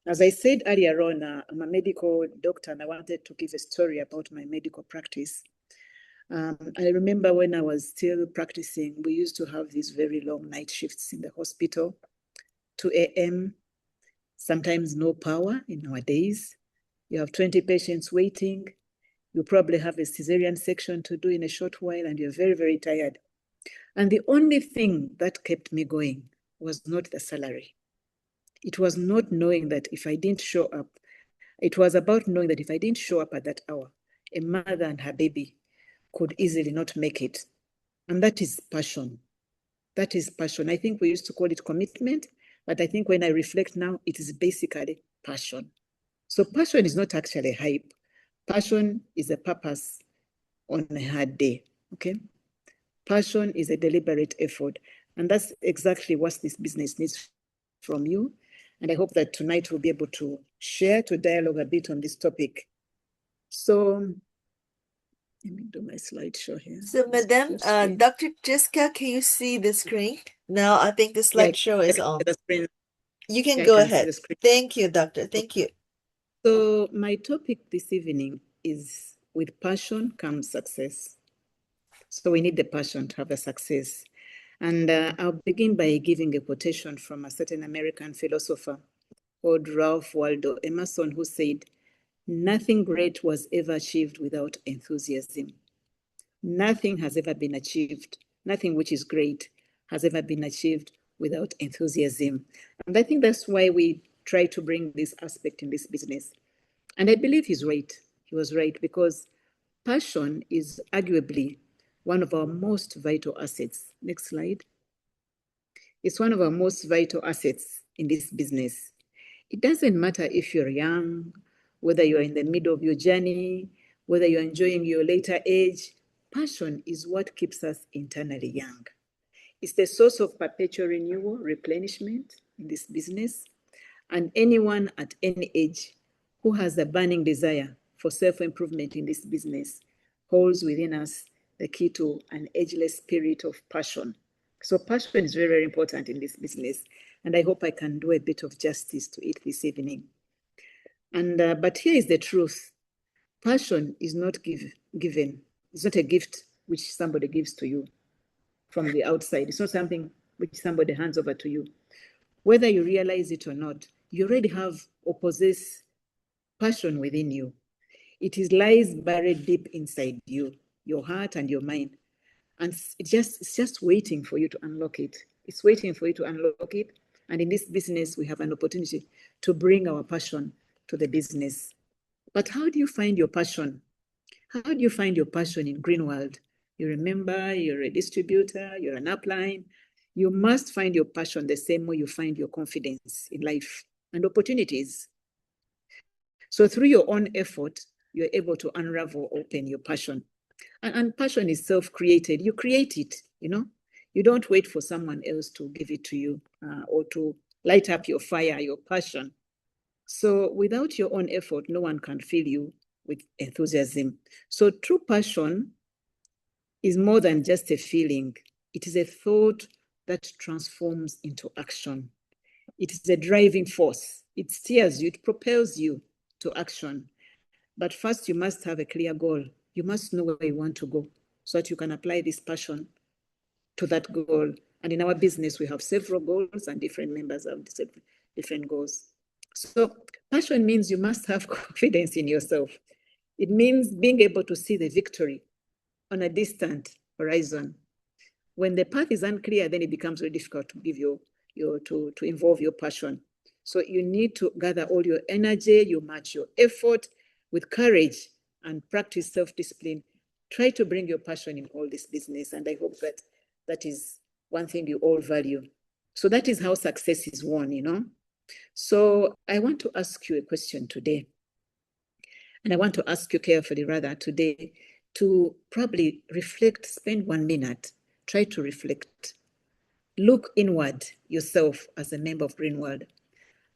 As I said earlier on, I'm a medical doctor, and I wanted to give a story about my medical practice. I remember when I was still practicing, we used to have these very long night shifts in the hospital, 2 a.m., sometimes no power in our days. You have 20 patients waiting. You probably have a cesarean section to do in a short while, and you're very, very tired. And the only thing that kept me going was not the salary. It was not knowing that if I didn't show up, it was about knowing that if I didn't show up at that hour, a mother and her baby could easily not make it. And that is passion. That is passion. I think we used to call it commitment, but I think when I reflect now, it is basically passion. So passion is not actually hype. Passion is a purpose on a hard day, okay? Passion is a deliberate effort. And that's exactly what this business needs from you. And I hope that tonight we'll be able to share, to dialogue a bit on this topic. So let me do my slideshow here. So, Madam, Dr. Jesca, can you see the screen? Now, I think the slideshow is on. You can go ahead. Thank you, Doctor. Thank you. So my topic this evening is with passion comes success. So we need the passion to have a success. And I'll begin by giving a quotation from a certain American philosopher called Ralph Waldo Emerson, who said, "Nothing great was ever achieved without enthusiasm. Nothing has ever been achieved. Nothing which is great has ever been achieved without enthusiasm. And I think that's why we try to bring this aspect in this business. And I believe he's right. He was right, because passion is arguably one of our most vital assets. Next slide. It's one of our most vital assets in this business. It doesn't matter if you're young, whether you're in the middle of your journey, whether you're enjoying your later age. Passion is what keeps us internally young. It's the source of perpetual renewal, replenishment in this business. And anyone at any age who has a burning desire for self-improvement in this business holds within us the key to an ageless spirit of passion. So passion is very, very important in this business. And I hope I can do a bit of justice to it this evening. And but here is the truth. Passion is not given. It's not a gift which somebody gives to you from the outside. It's not something which somebody hands over to you. Whether you realize it or not, you already have or possess passion within you. It lies buried deep inside you, your heart and your mind. And it's just waiting for you to unlock it. It's waiting for you to unlock it. And in this business, we have an opportunity to bring our passion to the business. But how do you find your passion? How do you find your passion in Greenworld? You remember, you're a distributor, you're an upline. You must find your passion the same way you find your confidence in life and opportunities. So through your own effort, you're able to unravel, open your passion. And passion is self-created. You create it, you know. You don't wait for someone else to give it to you or to light up your fire, your passion. So without your own effort, no one can fill you with enthusiasm. So true passion is more than just a feeling. It is a thought that transforms into action. It is a driving force. It steers you, it propels you to action. But first, you must have a clear goal. You must know where you want to go so that you can apply this passion to that goal. And in our business, we have several goals and different members have different goals. So passion means you must have confidence in yourself. It means being able to see the victory on a distant horizon. When the path is unclear, then it becomes very difficult to give to involve your passion. So you need to gather all your energy, you match your effort with courage and practice self-discipline. Try to bring your passion in all this business. And I hope that is one thing you all value. So that is how success is won, you know. So I want to ask you a question today. And I want to ask you carefully rather today to probably reflect, spend 1 minute, try to reflect. Look inward yourself as a member of Greenworld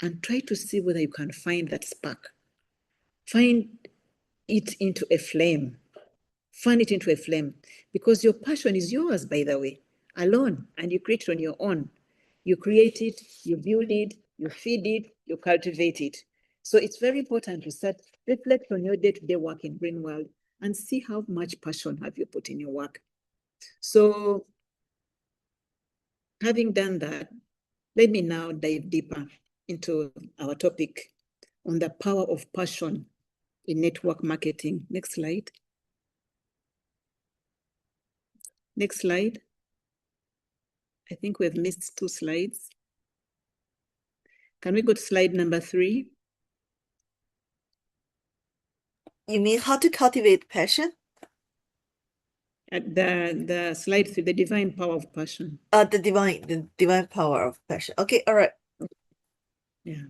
and try to see whether you can find that spark. Find it into a flame. Fan it into a flame, because your passion is yours, by the way, alone, and you create it on your own. You create it, you build it, you feed it, you cultivate it. So it's very important to reflect on your day-to-day work in Greenworld and see how much passion have you put in your work. So having done that, let me now dive deeper into our topic on the power of passion in network marketing. Next slide. Next slide. I think we've missed 2 slides. Can we go to slide number 3? You mean how to cultivate passion? At the slide 3, the divine power of passion. The divine power of passion. Okay, all right. Yeah.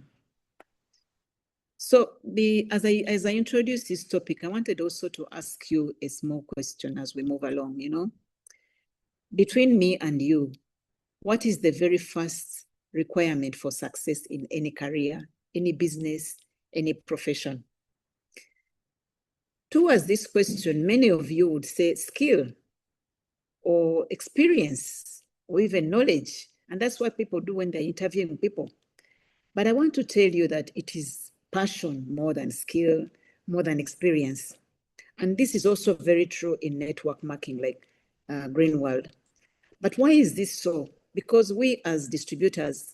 So as I introduce this topic, I wanted also to ask you a small question as we move along, you know. Between me and you, what is the very first requirement for success in any career, any business, any profession? Towards this question, many of you would say skill or experience or even knowledge. And that's what people do when they're interviewing people. But I want to tell you that it is passion more than skill, more than experience. And this is also very true in network marketing like Greenworld. But why is this so? Because we as distributors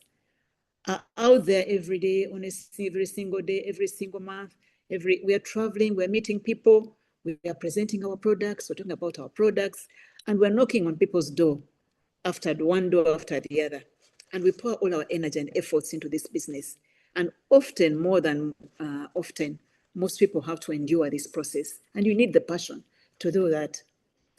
are out there every day, honestly, every single day, every single month. We are traveling, we're meeting people, we are presenting our products, we're talking about our products, and we're knocking on people's door, one door after the other. and we pour all our energy and efforts into this business. And often, more than often, most people have to endure this process, and you need the passion to do that.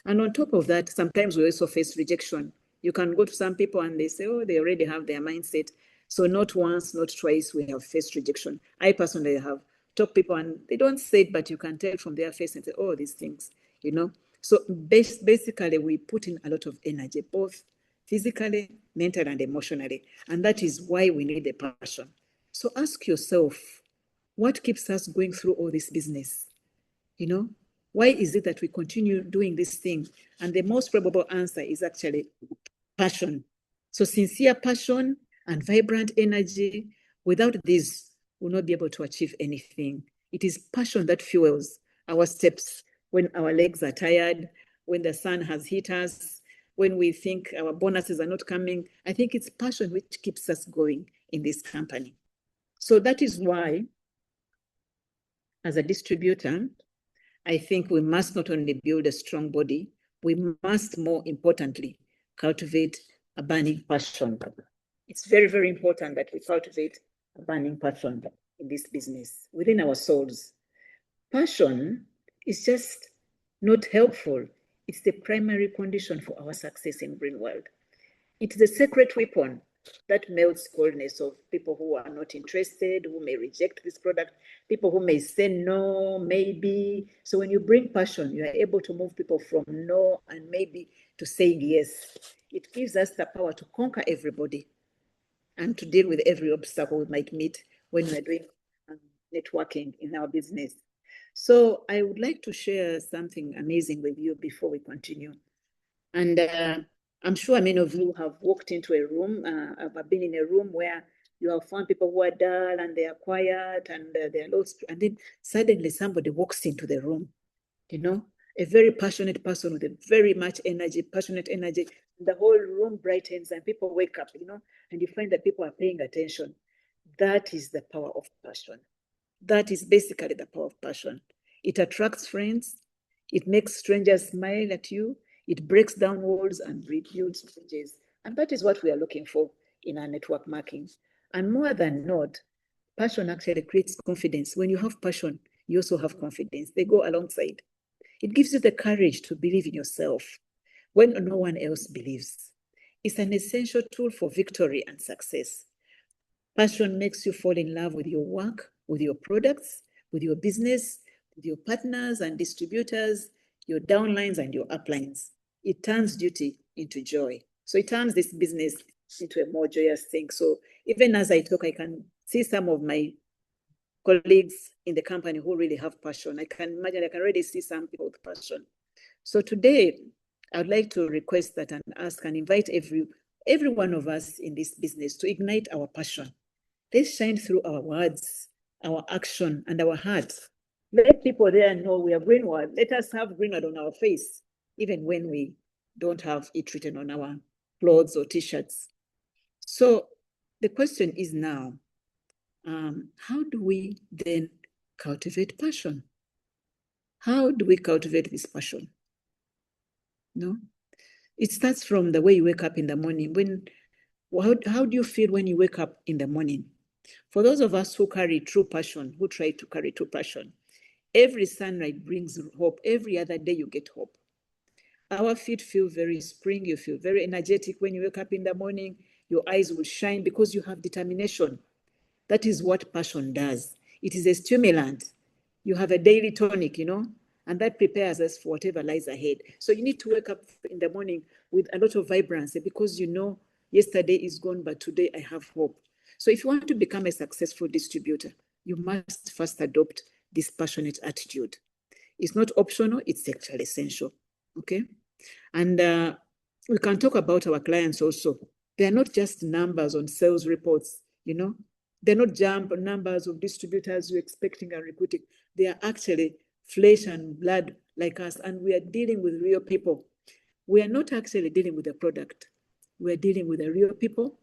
And on top of that, sometimes we also face rejection. You can go to some people and they say, oh, they already have their mindset. So not once, not twice, we have faced rejection. I personally have talked to people and they don't say it, but you can tell from their face and say, oh, these things, you know. So basically, we put in a lot of energy, both physically, mentally, and emotionally. And that is why we need the passion. So ask yourself, what keeps us going through all this business? You know, why is it that we continue doing this thing? And the most probable answer is actually passion. So sincere passion and vibrant energy, without this, we'll not be able to achieve anything. It is passion that fuels our steps when our legs are tired, when the sun has hit us, when we think our bonuses are not coming. I think it's passion which keeps us going in this company. So that is why, as a distributor, I think we must not only build a strong body, we must, more importantly, cultivate a burning passion. It's very, very important that we cultivate a burning passion in this business, within our souls. Passion is just not helpful. It's the primary condition for our success in green world. It's the secret weapon that melts coldness of people who are not interested, who may reject this product, people who may say no, maybe. So when you bring passion, you are able to move people from no and maybe to saying yes. It gives us the power to conquer everybody and to deal with every obstacle we might meet when we're doing networking in our business. So I would like to share something amazing with you before we continue. And I'm sure many of you have walked into a room, have been in a room where you have found people who are dull and they are quiet and they're lost. And then suddenly somebody walks into the room, you know, a very passionate person with a very much energy, passionate energy. The whole room brightens and people wake up, you know, and you find that people are paying attention. That is the power of passion. That is basically the power of passion. It attracts friends. It makes strangers smile at you. It breaks down walls and rebuilds bridges. And that is what we are looking for in our network marketing. And more than not, passion actually creates confidence. When you have passion, you also have confidence. They go alongside. It gives you the courage to believe in yourself when no one else believes. It's an essential tool for victory and success. Passion makes you fall in love with your work, with your products, with your business, with your partners and distributors, your downlines and your uplines. It turns duty into joy. So it turns this business into a more joyous thing. So even as I talk, I can see some of my colleagues in the company who really have passion. I can imagine, I can already see some people with passion. So today, I would like to request that and ask and invite every one of us in this business to ignite our passion. Let's shine through our words, our action, and our hearts. Let people there know we are greenwood. Let us have greenwood on our face, even when we don't have it written on our clothes or t-shirts. So the question is now, how do we then cultivate passion? How do we cultivate this passion? No, it starts from the way you wake up in the morning. How do you feel when you wake up in the morning? For those of us who carry true passion, who try to carry true passion, every sunrise brings hope. Every other day you get hope. Our feet feel very spring. You feel very energetic when you wake up in the morning. Your eyes will shine because you have determination. That is what passion does. It is a stimulant. You have a daily tonic, you know, and that prepares us for whatever lies ahead. So you need to wake up in the morning with a lot of vibrancy because you know yesterday is gone, but today I have hope. So if you want to become a successful distributor, you must first adopt this passionate attitude. It's not optional, it's actually essential, okay? And we can talk about our clients also. They're not just numbers on sales reports, you know? They're not jump numbers of distributors you're expecting and recruiting. They are actually flesh and blood like us, and we are dealing with real people. We are not actually dealing with a product. We are dealing with the real people,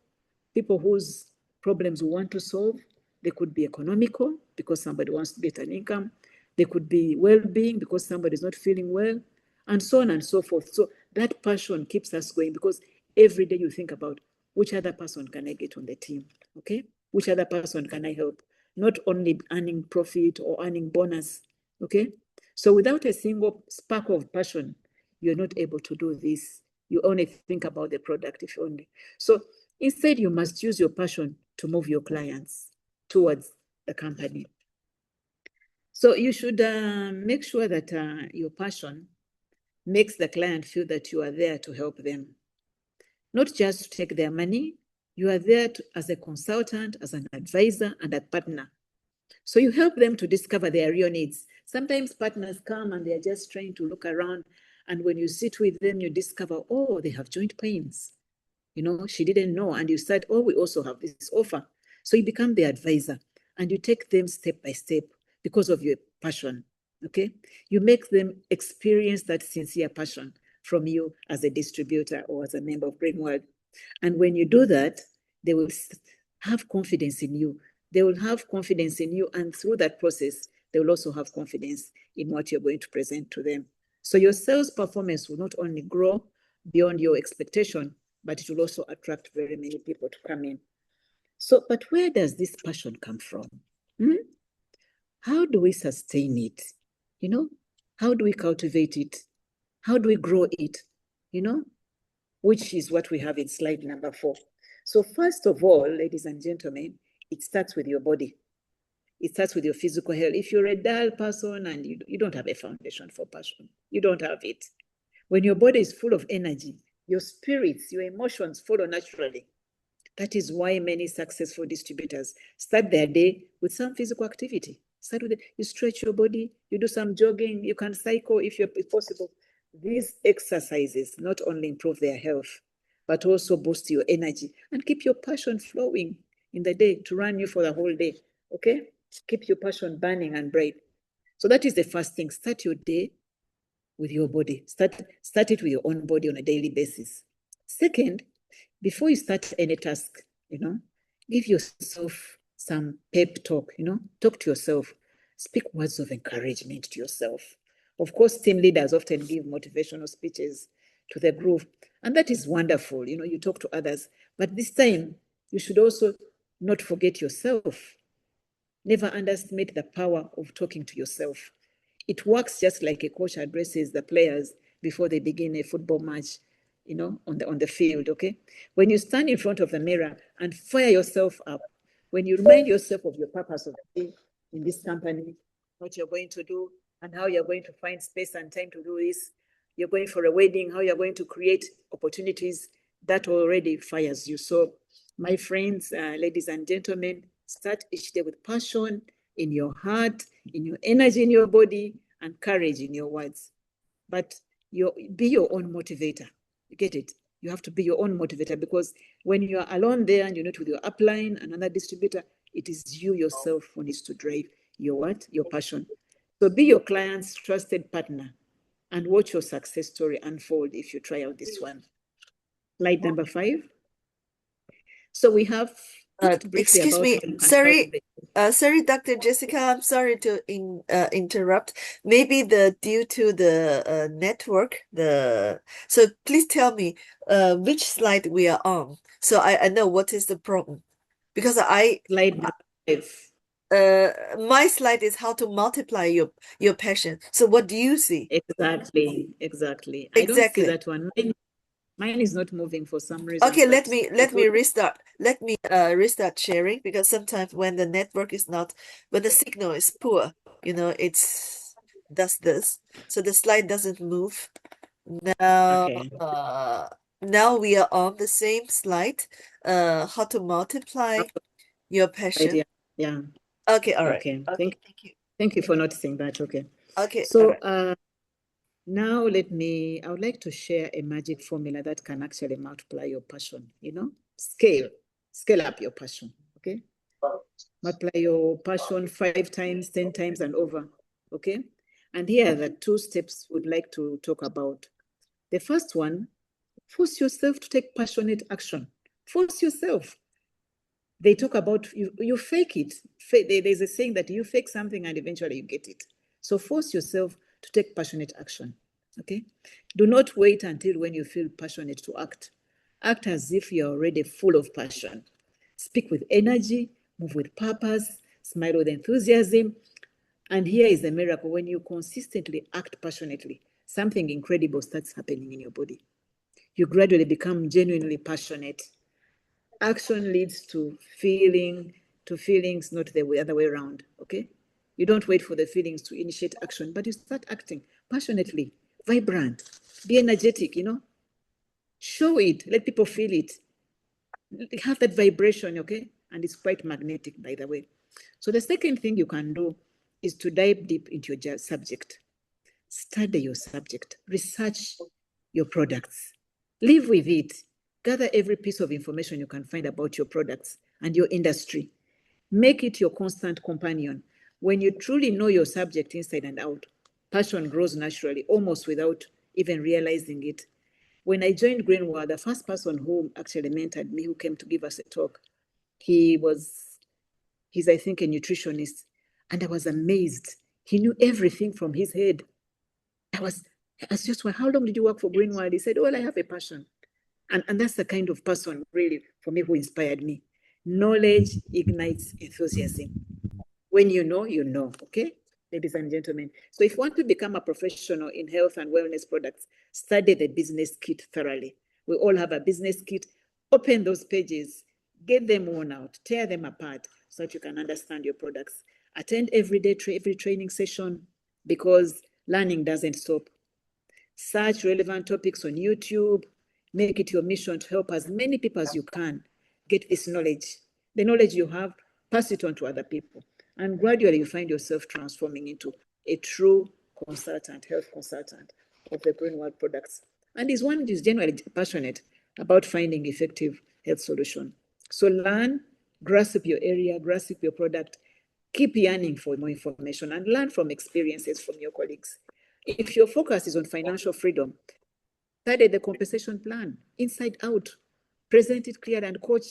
people whose problems we want to solve. They could be economical because somebody wants to get an income. They could be well-being because somebody is not feeling well, and so on and so forth. So that passion keeps us going because every day you think about which other person can I get on the team? Okay, which other person can I help? Not only earning profit or earning bonus. Okay, so without a single spark of passion, you're not able to do this. You only think about the product, if only. So instead, you must use your passion to move your clients towards the company. So you should make sure that your passion makes the client feel that you are there to help them. Not just to take their money, you are there as a consultant, as an advisor, and a partner. So you help them to discover their real needs. Sometimes partners come and they're just trying to look around. And when you sit with them, you discover, oh, they have joint pains. You know, she didn't know. And you said, oh, we also have this offer. So you become the advisor and you take them step by step because of your passion. Okay. You make them experience that sincere passion from you as a distributor or as a member of Greenworld. And when you do that, they will have confidence in you. They will have confidence in you. And through that process, they will also have confidence in what you're going to present to them. So your sales performance will not only grow beyond your expectation, but it will also attract very many people to come in. So, but where does this passion come from? How do we sustain it? You know, how do we cultivate it? How do we grow it? You know, which is what we have in slide number 4. So first of all, ladies and gentlemen, it starts with your body. It starts with your physical health. If you're a dull person and you don't have a foundation for passion, you don't have it. When your body is full of energy, your spirits, your emotions follow naturally. That is why many successful distributors start their day with some physical activity. Start with it. You stretch your body, you do some jogging, you can cycle if possible. These exercises not only improve their health, but also boost your energy and keep your passion flowing in the day to run you for the whole day. Okay? Keep your passion burning and bright. So that is the first thing. Start your day with your body. Start it with your own body on a daily basis. Second, before you start any task, give yourself some pep talk, talk to yourself. Speak words of encouragement to yourself. Of course, team leaders often give motivational speeches to the group, and that is wonderful. You talk to others, but this time you should also not forget yourself. Never underestimate the power of talking to yourself. It works just like a coach addresses the players before they begin a football match, on the field, okay? When you stand in front of the mirror and fire yourself up, when you remind yourself of your purpose of the day in this company, what you're going to do, and how you're going to find space and time to do this, you're going for a wedding, how you're going to create opportunities, that already fires you. So, my friends, ladies and gentlemen, start each day with passion in your heart, in your energy in your body, and courage in your words. But be your own motivator. You get it? You have to be your own motivator, because when you are alone there and you're not with your upline, another distributor, it is you yourself who needs to drive your passion. So be your client's trusted partner and watch your success story unfold if you try out this one. Slide number 5. So we have talked briefly Excuse about me, sorry, Dr. Jesca, I'm sorry to interrupt. Maybe due to the network, so please tell me which slide we are on, so I know what is the problem, because slide number 5. My slide is how to multiply your passion. So what do you see? Exactly. I don't see that one. Mine is not moving for some reason. Okay, let me restart. Let me restart sharing, because sometimes when the network is not, when the signal is poor, does this. So the slide doesn't move. Now, Okay. Now we are on the same slide. How to multiply your passion. Yeah. Okay, all right. Okay. Thank you. Thank you for noticing that. Okay. Okay. So now I would like to share a magic formula that can actually multiply your passion, scale up your passion, okay? Multiply your passion 5 times, 10 times and over, okay? And here are the 2 steps we'd like to talk about. The first one, force yourself to take passionate action. Force yourself. They talk about you fake it. There's a saying that you fake something and eventually you get it. So force yourself to take passionate action. Okay? Do not wait until when you feel passionate to act. Act as if you're already full of passion. Speak with energy, move with purpose, smile with enthusiasm. And here is the miracle. When you consistently act passionately, something incredible starts happening in your body. You gradually become genuinely passionate. Action leads to feelings, not the other way around, okay? You don't wait for the feelings to initiate action, but you start acting passionately, vibrant, be energetic, show it, let people feel it, have that vibration, okay? And it's quite magnetic, by the way. So the second thing you can do is to dive deep into your subject. Study your subject, research your products, live with it, gather every piece of information you can find about your products and your industry. Make it your constant companion. When you truly know your subject inside and out, passion grows naturally, almost without even realizing it. When I joined Greenwald, the first person who actually mentored me, who came to give us a talk, he's I think a nutritionist, and I was amazed. He knew everything from his head. I was just, well, how long did you work for Greenwald? He said, well, I have a passion. And that's the kind of person, really, for me, who inspired me. Knowledge ignites enthusiasm. When you know, okay? Ladies and gentlemen. So if you want to become a professional in health and wellness products, study the business kit thoroughly. We all have a business kit. Open those pages, get them worn out, tear them apart so that you can understand your products. Attend every training session, because learning doesn't stop. Search relevant topics on YouTube. Make it your mission to help as many people as you can get this knowledge. The knowledge you have, pass it on to other people. And gradually you find yourself transforming into a true consultant, health consultant of the Greenwald products. And is one who is genuinely passionate about finding effective health solution. So learn, grasp your area, grasp your product, keep yearning for more information, and learn from experiences from your colleagues. If your focus is on financial freedom, study the compensation plan inside out, present it clear, and coach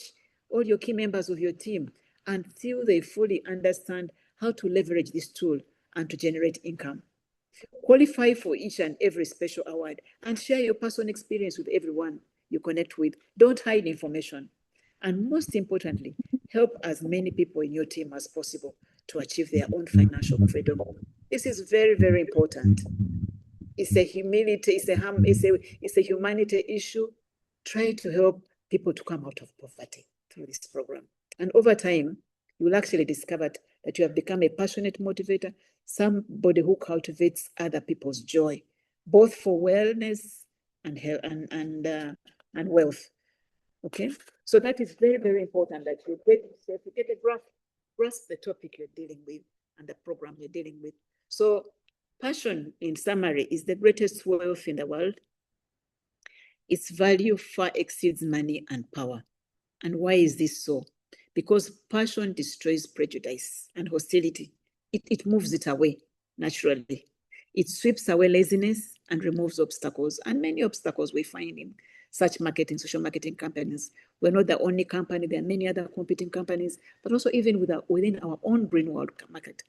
all your key members of your team until they fully understand how to leverage this tool and to generate income. Qualify for each and every special award and share your personal experience with everyone you connect with. Don't hide information. And most importantly, help as many people in your team as possible to achieve their own financial freedom. This is very, very important. It's a humility, it's a humanity issue. Try to help people to come out of poverty through this program. And over time, you will actually discover that you have become a passionate motivator, somebody who cultivates other people's joy, both for wellness and health and wealth. Okay, so that is very, very important that you get a grasp the topic you're dealing with and the program you're dealing with. So passion, in summary, is the greatest wealth in the world. Its value far exceeds money and power. And why is this so? Because passion destroys prejudice and hostility. It moves it away naturally. It sweeps away laziness and removes obstacles. And many obstacles we find in such marketing, social marketing companies. We're not the only company. There are many other competing companies, but also even within our own Greenwald market,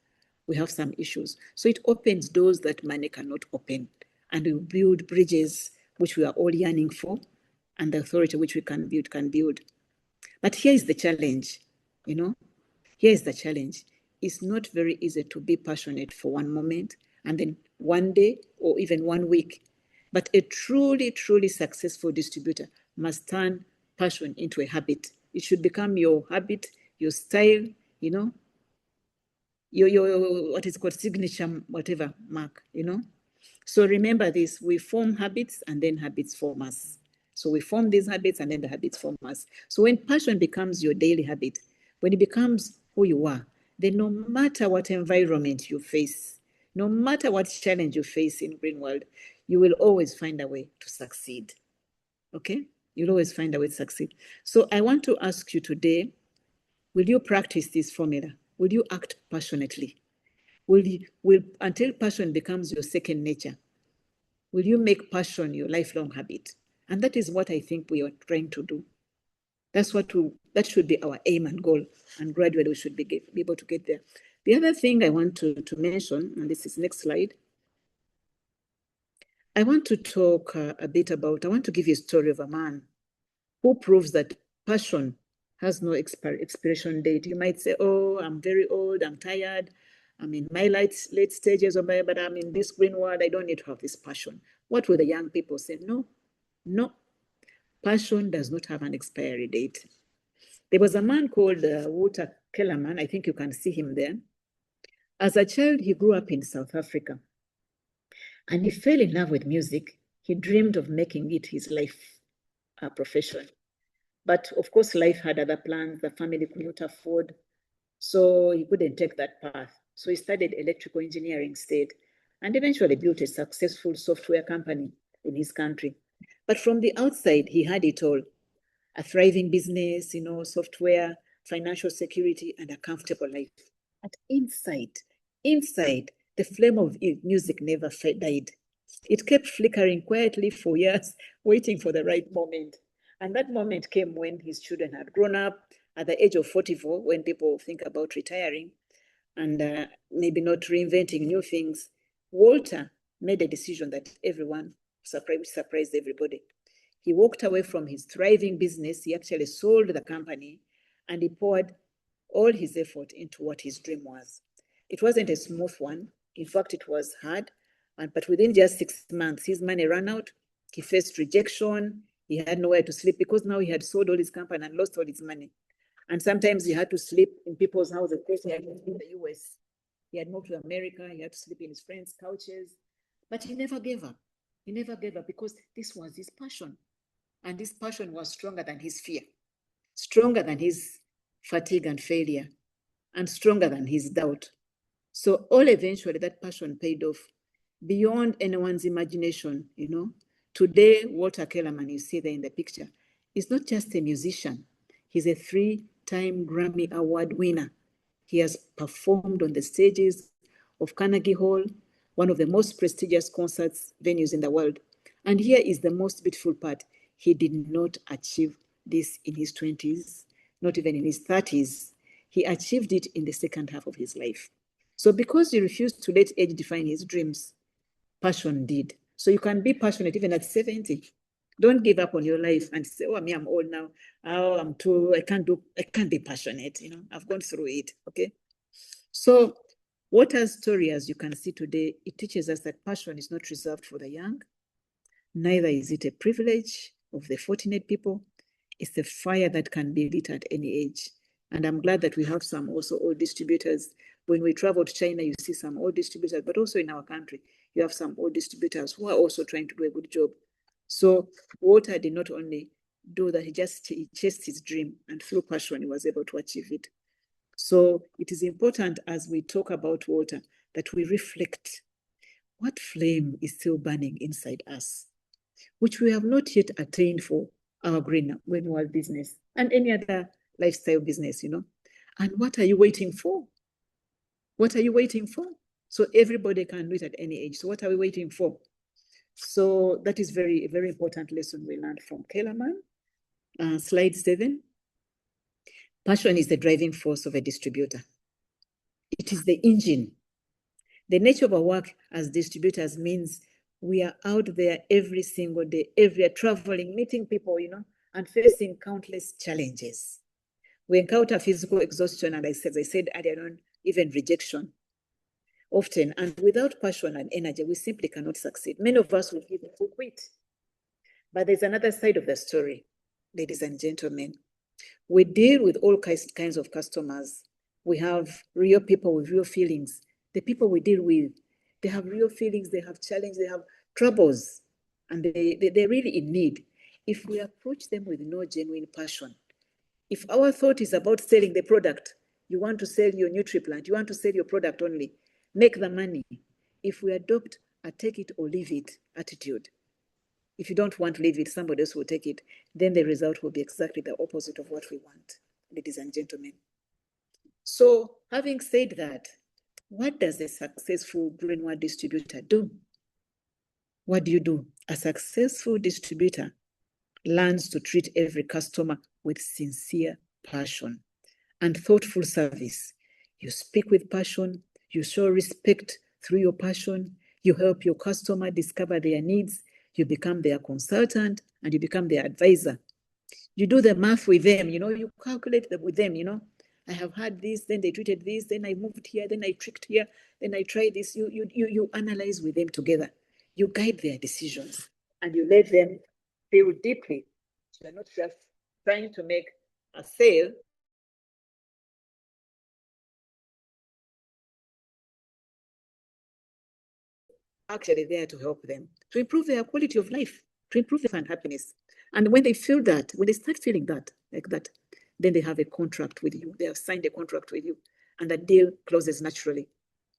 we have some issues. So it opens doors that money cannot open. And we build bridges which we are all yearning for, and the authority which we can build. But here is the challenge, Here is the challenge. It's not very easy to be passionate for one moment and then one day or even 1 week. But a truly, truly successful distributor must turn passion into a habit. It should become your habit, your style, your what is called signature, whatever mark, So remember this, we form habits and then habits form us. So we form these habits and then the habits form us. So when passion becomes your daily habit, when it becomes who you are, then no matter what environment you face, no matter what challenge you face in Greenwald, you will always find a way to succeed. Okay? You'll always find a way to succeed. So I want to ask you today, will you practice this formula? Will you act passionately? Until passion becomes your second nature, will you make passion your lifelong habit? And that is what I think we are trying to do. That should be our aim and goal, and gradually we should be able to get there. The other thing I want to mention, and this is next slide, I want to talk a bit about, I want to give you a story of a man who proves that passion has no expiration date. You might say, oh, I'm very old, I'm tired, I'm in my late stages of my, but I'm in this green world, I don't need to have this passion. What will the young people say? No, no, passion does not have an expiry date. There was a man called Walter Kellerman, I think you can see him there. As a child, he grew up in South Africa and he fell in love with music. He dreamed of making it his life profession. But of course, life had other plans. The family could not afford, so he couldn't take that path. So he studied electrical engineering instead and eventually built a successful software company in his country. But from the outside, he had it all: a thriving business, software, financial security, and a comfortable life. But inside, the flame of music never died. It kept flickering quietly for years, waiting for the right moment. And that moment came when his children had grown up at the age of 44, when people think about retiring and maybe not reinventing new things. Walter made a decision that surprised everybody. He walked away from his thriving business. He actually sold the company and he poured all his effort into what his dream was. It wasn't a smooth one. In fact, it was hard. But within just 6 months, his money ran out. He faced rejection. He had nowhere to sleep because now he had sold all his company and lost all his money. And sometimes he had to sleep in people's houses because he had moved to the US. He had moved to America. He had to sleep in his friends' couches. But he never gave up. He never gave up because this was his passion. And this passion was stronger than his fear, stronger than his fatigue and failure, and stronger than his doubt. So all eventually that passion paid off beyond anyone's imagination. Today, Walter Kellerman, you see there in the picture, is not just a musician. He's a 3-time Grammy Award winner. He has performed on the stages of Carnegie Hall, one of the most prestigious concerts venues in the world. And here is the most beautiful part. He did not achieve this in his 20s, not even in his 30s. He achieved it in the second half of his life. So because he refused to let age define his dreams, passion did. So you can be passionate even at 70. Don't give up on your life and say, oh, I'm old now. Oh, I can't be passionate. I've gone through it. Okay. So Walter's story, as you can see today, it teaches us that passion is not reserved for the young. Neither is it a privilege of the fortunate people. It's a fire that can be lit at any age. And I'm glad that we have some also old distributors. When we travel to China, you see some old distributors, but also in our country, you have some old distributors who are also trying to do a good job. So Walter did not only do that, he chased his dream, and through passion, he was able to achieve it. So it is important as we talk about Walter that we reflect what flame is still burning inside us, which we have not yet attained for our green world business and any other lifestyle business, And what are you waiting for? What are you waiting for? So everybody can do it at any age. So what are we waiting for? So that is a very important lesson we learned from Kellerman. Slide 7. Passion is the driving force of a distributor. It is the engine. The nature of our work as distributors means we are out there every single day, traveling, meeting people, and facing countless challenges. We encounter physical exhaustion, and as I said earlier on, even rejection often. And without passion and energy, we simply cannot succeed. Many of us will give up, will quit. But there's another side of the story, ladies and gentlemen. We deal with all kinds of customers. We have real people with real feelings. The people we deal with, they have real feelings, they have challenges, they have troubles, and they're really in need. If we approach them with no genuine passion, if our thought is about selling the product, you want to sell your NutriPlant, you want to sell your product only, make the money. If we adopt a take it or leave it attitude, if you don't want to leave it, somebody else will take it, then the result will be exactly the opposite of what we want, ladies and gentlemen. So having said that, what does a successful greenwood distributor do? What do you do? A successful distributor learns to treat every customer with sincere passion and thoughtful service. You speak with passion, you show respect through your passion, you help your customer discover their needs, you become their consultant, and you become their advisor. You do the math with them, you calculate with them, I have had this, then they treated this, then I moved here, then I tricked here, then I tried this. You analyze with them together. You guide their decisions and you let them feel deeply. You're not just trying to make a sale. Actually there to help them, to improve their quality of life, to improve their happiness. And when they feel that, when they start feeling that, like that, then they have a contract with you. They have signed a contract with you, and the deal closes naturally.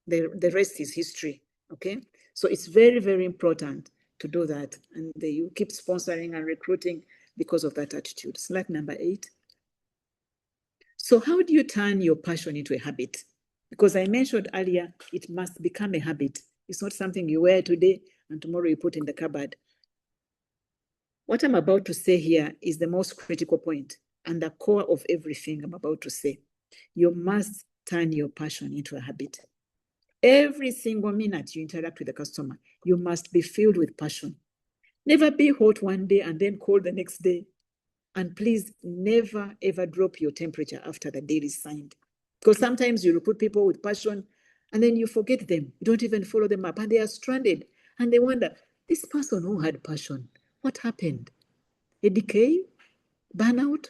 The rest is history. Okay, so it's very, very important to do that, and you keep sponsoring and recruiting because of that attitude. Slide number 8. So how do you turn your passion into a habit? Because I mentioned earlier, it must become a habit. It's not something you wear today and tomorrow you put in the cupboard. What I'm about to say here is the most critical point and the core of everything I'm about to say. You must turn your passion into a habit. Every single minute you interact with the customer, you must be filled with passion. Never be hot one day and then cold the next day. And please never, ever drop your temperature after the deal is signed. Because sometimes you recruit people with passion and then you forget them. You don't even follow them up and they are stranded. And they wonder, this person who had passion, what happened? A decay? Burnout?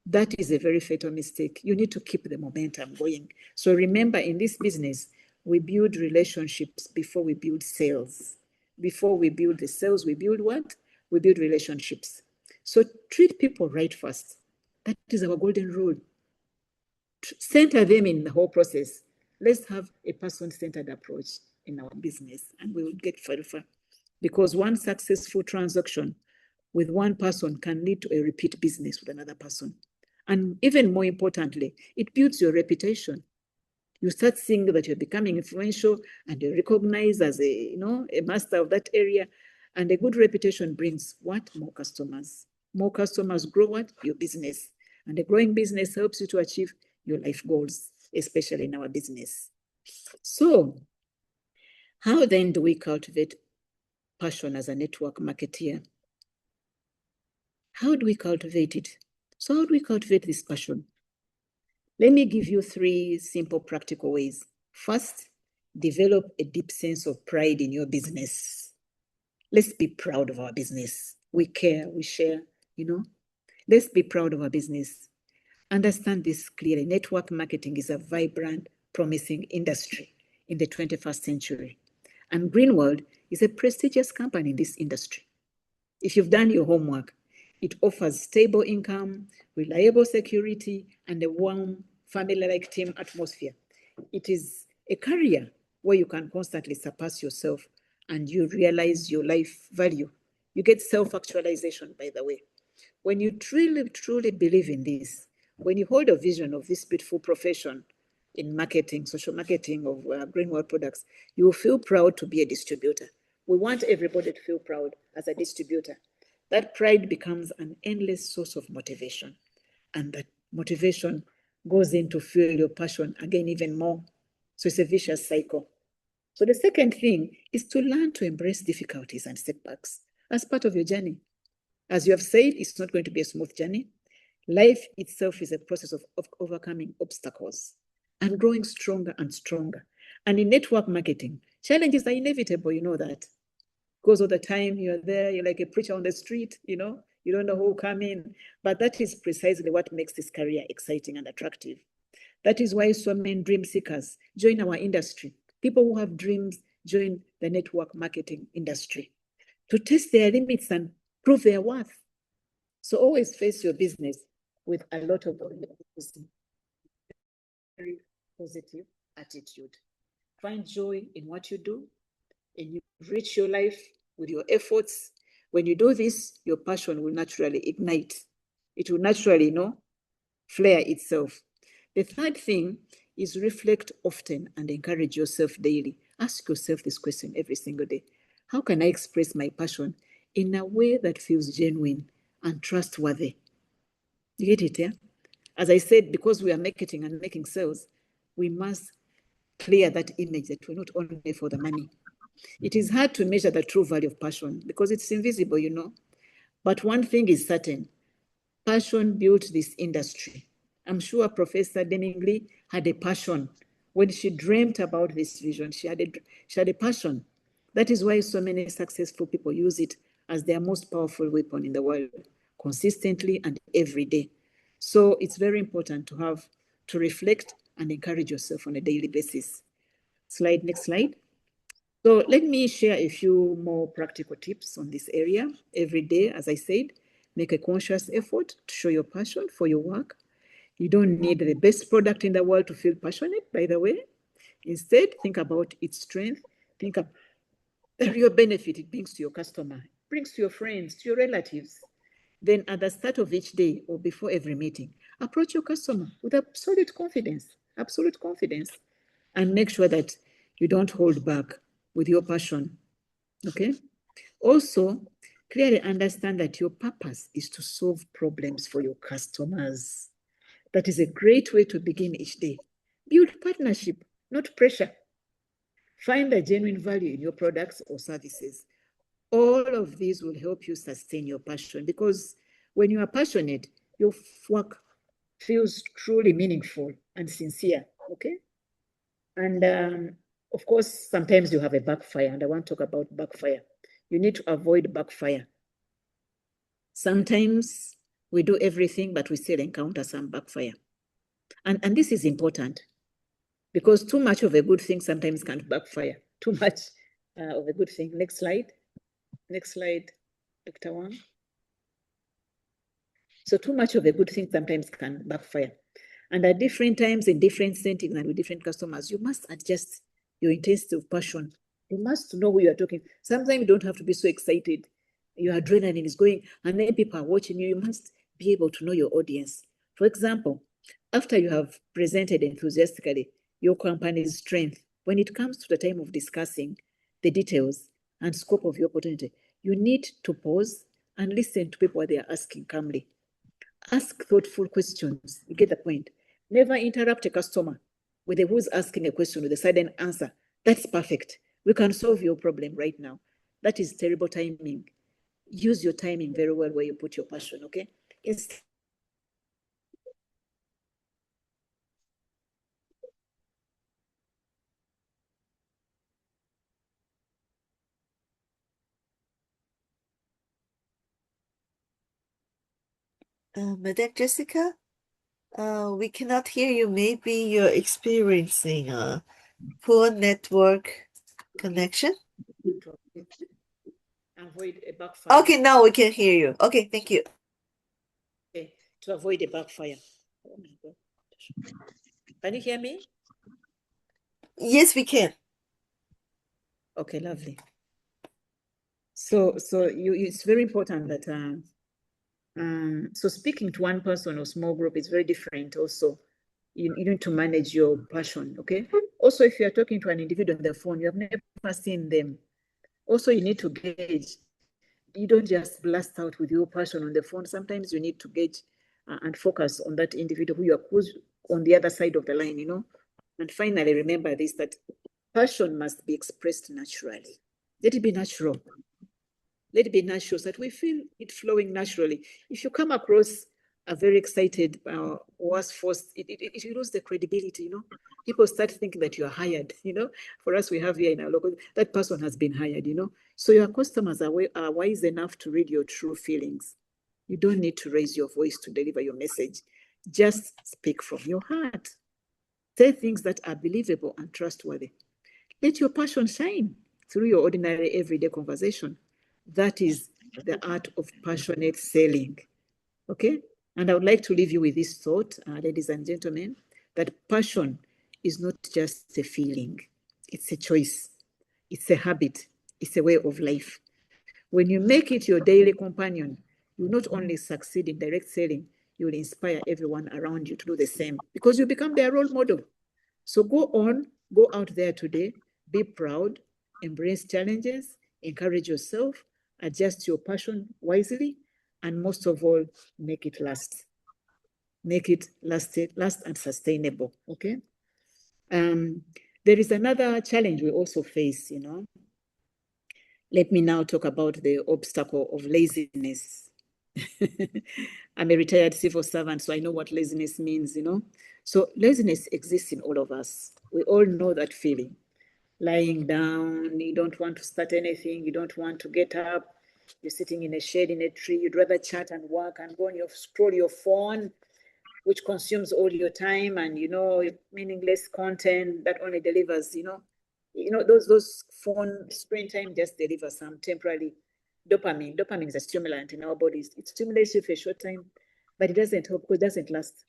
That is a very fatal mistake. You need to keep the momentum going. So remember, in this business, we build relationships before we build sales. Before we build the sales, we build what? We build relationships. So treat people right first. That is our golden rule. Center them in the whole process. Let's have a person-centered approach in our business, and we will get further. Because one successful transaction with one person can lead to a repeat business with another person. And even more importantly, it builds your reputation. You start seeing that you're becoming influential and you're recognized as a master of that area. And a good reputation brings what? More customers. More customers grow what? Your business. And a growing business helps you to achieve your life goals, especially in our business. So, how then do we cultivate passion as a network marketeer? How do we cultivate it? So how do we cultivate this passion? Let me give you 3 simple practical ways. First, develop a deep sense of pride in your business. Let's be proud of our business. We care, we share, Let's be proud of our business. Understand this clearly. Network marketing is a vibrant, promising industry in the 21st century. And Greenworld is a prestigious company in this industry. If you've done your homework, it offers stable income, reliable security, and a warm, family-like team atmosphere. It is a career where you can constantly surpass yourself and you realize your life value. You get self-actualization, by the way. When you truly, truly believe in this, when you hold a vision of this beautiful profession in marketing, social marketing of Greenworld products, you will feel proud to be a distributor. We want everybody to feel proud as a distributor. That pride becomes an endless source of motivation. And that motivation goes in to fuel your passion again even more. So it's a vicious cycle. So the second thing is to learn to embrace difficulties and setbacks as part of your journey. As you have said, it's not going to be a smooth journey. Life itself is a process of overcoming obstacles and growing stronger and stronger. And in network marketing, challenges are inevitable, you know that. Because all the time you're there, you're like a preacher on the street, you don't know who will come in. But that is precisely what makes this career exciting and attractive. That is why so many dream seekers join our industry. People who have dreams join the network marketing industry to test their limits and prove their worth. So always face your business with a lot of very positive attitude. Find joy in what you do, and you reach your life with your efforts. When you do this, your passion will naturally ignite. It will naturally, flare itself. The third thing is reflect often and encourage yourself daily. Ask yourself this question every single day. How can I express my passion in a way that feels genuine and trustworthy? You get it, yeah? As I said, because we are marketing and making sales, we must clear that image that we're not only for the money. It is hard to measure the true value of passion because it's invisible, But one thing is certain, Passion built this industry. I'm sure Professor Denningley had a passion. When she dreamt about this vision, she had a passion. That is why so many successful people use it as their most powerful weapon in the world, consistently and every day. So it's very important to reflect and encourage yourself on a daily basis. Next slide. So let me share a few more practical tips on this area. Every day, as I said, make a conscious effort to show your passion for your work. You don't need the best product in the world to feel passionate, by the way. Instead, think about its strength. Think of the real benefit it brings to your customer, brings to your friends, to your relatives. Then at the start of each day or before every meeting, approach your customer with absolute confidence, and make sure that you don't hold back with your passion, okay? Also, clearly understand that your purpose is to solve problems for your customers. That is a great way to begin each day. Build partnership, not pressure. Find the genuine value in your products or services. All of these will help you sustain your passion, because when you are passionate, your work feels truly meaningful and sincere, okay? And of course, sometimes you have a backfire, and I want to talk about backfire. You need to avoid backfire. Sometimes we do everything, but we still encounter some backfire. And this is important, because too much of a good thing sometimes can backfire. Too much of a good thing. Next slide. Next slide, Dr. Wang. So too much of a good thing sometimes can backfire. And at different times, in different settings and with different customers, you must adjust your intensity of passion. You must know who you are talking. Sometimes you don't have to be so excited. Your adrenaline is going, and then people are watching you. You must be able to know your audience. For example, after you have presented enthusiastically your company's strength, when it comes to the time of discussing the details and scope of your opportunity, you need to pause and listen to people what they are asking calmly. Ask thoughtful questions. You get the point. Never interrupt a customer with a who's asking a question with a sudden answer. That's perfect. We can solve your problem right now. That is terrible timing. Use your timing very well where you put your passion, okay? Madam Jessica, we cannot hear you. Maybe you're experiencing a poor network connection. Avoid a backfire. Okay, now we can hear you. Okay, thank you. Okay, to avoid a backfire. Oh my God. Can you hear me? Yes, we can. Okay, lovely. So it's very important that so speaking to one person or small group is very different. Also, you need to manage your passion, okay? Also, if you're talking to an individual on the phone, you have never seen them. Also, you need to gauge. You don't just blast out with your passion on the phone. Sometimes you need to gauge and focus on that individual who's on the other side of the line, you know? And finally, remember this, that passion must be expressed naturally. Let it be natural. Let it be natural so that we feel it flowing naturally. If you come across a very excited was forced, it loses the credibility, you know. People start thinking that you are hired, you know. For us, we have here in our local, that person has been hired, you know. So your customers are wise enough to read your true feelings. You don't need to raise your voice to deliver your message. Just speak from your heart. Say things that are believable and trustworthy. Let your passion shine through your ordinary everyday conversation. That is the art of passionate selling. Okay? And I would like to leave you with this thought, ladies and gentlemen, that passion is not just a feeling, it's a choice, it's a habit, it's a way of life. When you make it your daily companion, you not only succeed in direct selling, you will inspire everyone around you to do the same, because you become their role model. So go out there today, be proud, embrace challenges, encourage yourself, adjust your passion wisely, and most of all, make it last. Make it last and sustainable, okay? There is another challenge we also face, you know. Let me now talk about the obstacle of laziness. I'm a retired civil servant, so I know what laziness means, you know. So laziness exists in all of us. We all know that feeling. Lying down, you don't want to start anything, you don't want to get up, you're sitting in a shade in a tree, you'd rather chat and work and go and scroll your phone, which consumes all your time, and meaningless content that only delivers, those phone screen time just delivers some temporary dopamine. Dopamine is a stimulant in our bodies. It stimulates you for a short time, but it doesn't help because it doesn't last.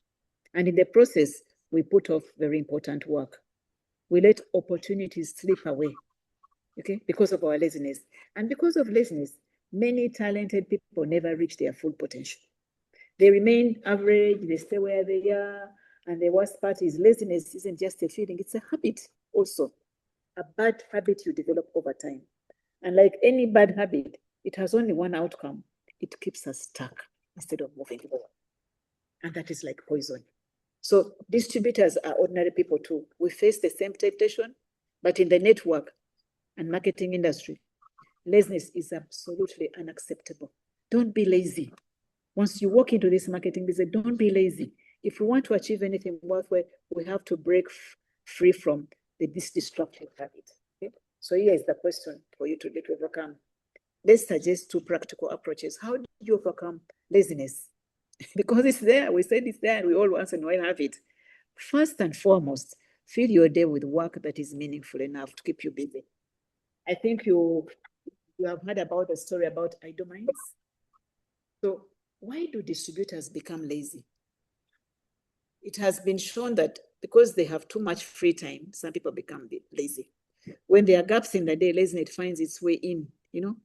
And in the process, we put off very important work. We let opportunities slip away, okay, because of our laziness. And because of laziness, many talented people never reach their full potential. They remain average, they stay where they are. And the worst part is laziness isn't just a feeling, it's a habit also. A bad habit you develop over time. And like any bad habit, it has only one outcome. It keeps us stuck instead of moving forward. And that is like poison. So distributors are ordinary people too. We face the same temptation, but in the network and marketing industry, laziness is absolutely unacceptable. Don't be lazy. Once you walk into this marketing business, don't be lazy. If we want to achieve anything worthwhile, we have to break free from this destructive habit. Okay? So here is the question for you to overcome. Let's suggest 2 practical approaches. How do you overcome laziness? Because it's there. We said it's there, and we all once in a while have it. First and foremost, fill your day with work that is meaningful enough to keep you busy. I think you have heard about the story about idle minds. So why do distributors become lazy? It has been shown that because they have too much free time, some people become lazy. When there are gaps in the day, laziness finds its way in.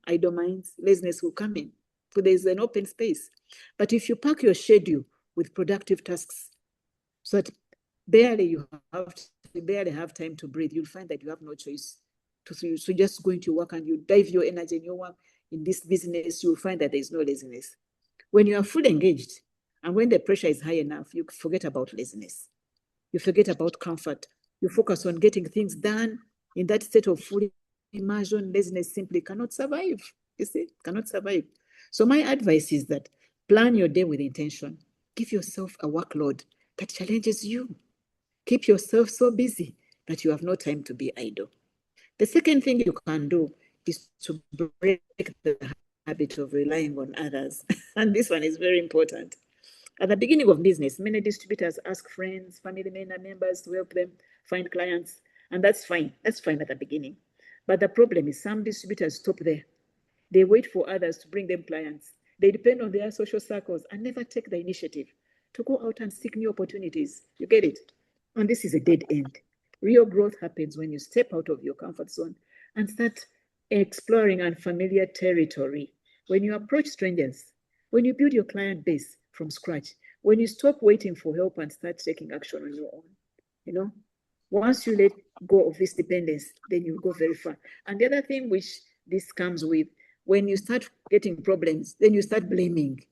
Idle minds, laziness will come in. So there's an open space. But if you pack your schedule with productive tasks, so that you barely have time to breathe, you'll find that you have no choice. So just going to work and you dive your energy in your work in this business, you'll find that there's no laziness. When you are fully engaged and when the pressure is high enough, you forget about laziness. You forget about comfort. You focus on getting things done. In that state of full immersion, laziness simply cannot survive. You see, cannot survive. So my advice is that plan your day with intention. Give yourself a workload that challenges you. Keep yourself so busy that you have no time to be idle. The second thing you can do is to break the habit of relying on others. And this one is very important. At the beginning of business, many distributors ask friends, family members to help them find clients. And that's fine. That's fine at the beginning. But the problem is some distributors stop there. They wait for others to bring them clients. They depend on their social circles and never take the initiative to go out and seek new opportunities. You get it? And this is a dead end. Real growth happens when you step out of your comfort zone and start exploring unfamiliar territory. When you approach strangers, when you build your client base from scratch, when you stop waiting for help and start taking action on your own, once you let go of this dependence, then you go very far. And the other thing which this comes with, when you start getting problems, then you start blaming.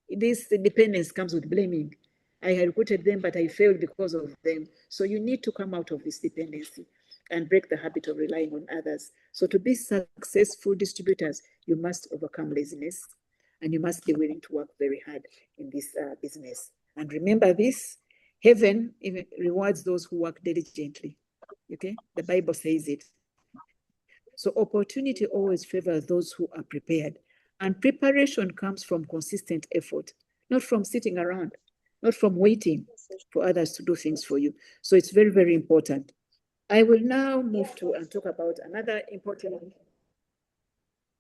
This dependence comes with blaming. I had recruited them, but I failed because of them. So you need to come out of this dependency and break the habit of relying on others. So to be successful distributors, you must overcome laziness and you must be willing to work very hard in this business. And remember this, heaven even rewards those who work diligently. Okay, the Bible says it. So opportunity always favors those who are prepared. And preparation comes from consistent effort, not from sitting around, not from waiting for others to do things for you. So it's very, very important. I will now move to and talk about another important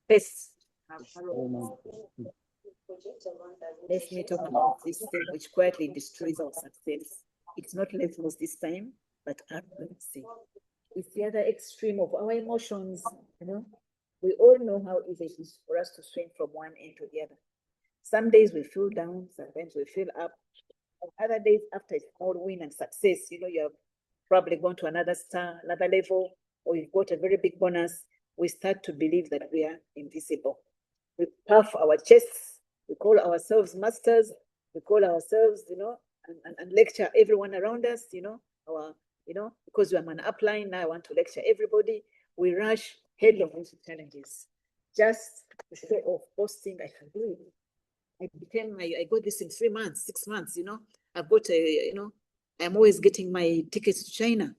test. Let me talk about this thing which quietly destroys our success. It's not laziness this time, but arrogancy. It's the other extreme of our emotions. We all know how easy it is for us to swing from one end to the other. Some days we feel down, sometimes we feel up. Other days, after a small win and success, you have probably gone to another star, another level, or you've got a very big bonus, we start to believe that we are invisible. We puff our chests, we call ourselves masters, we call ourselves, and lecture everyone around us, because I'm an upline, now I want to lecture everybody. We rush headlong into challenges just instead of boasting, I can do it. I got this in 3 months, 6 months, you know. I've got I'm always getting my tickets to China.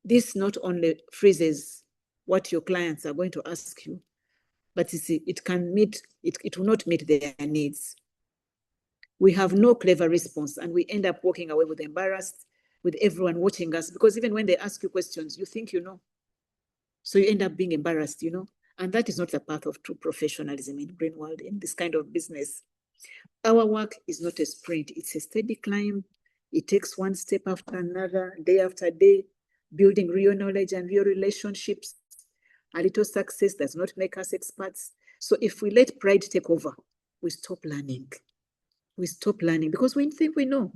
This not only freezes what your clients are going to ask you, but it will not meet their needs. We have no clever response, and we end up walking away with embarrassed, with everyone watching us, because even when they ask you questions, you think you know. So you end up being embarrassed, you know. And that is not the path of true professionalism in green world, in this kind of business. Our work is not a sprint, it's a steady climb. It takes one step after another, day after day, building real knowledge and real relationships. A little success does not make us experts. So if we let pride take over, we stop learning. We stop learning because we think we know.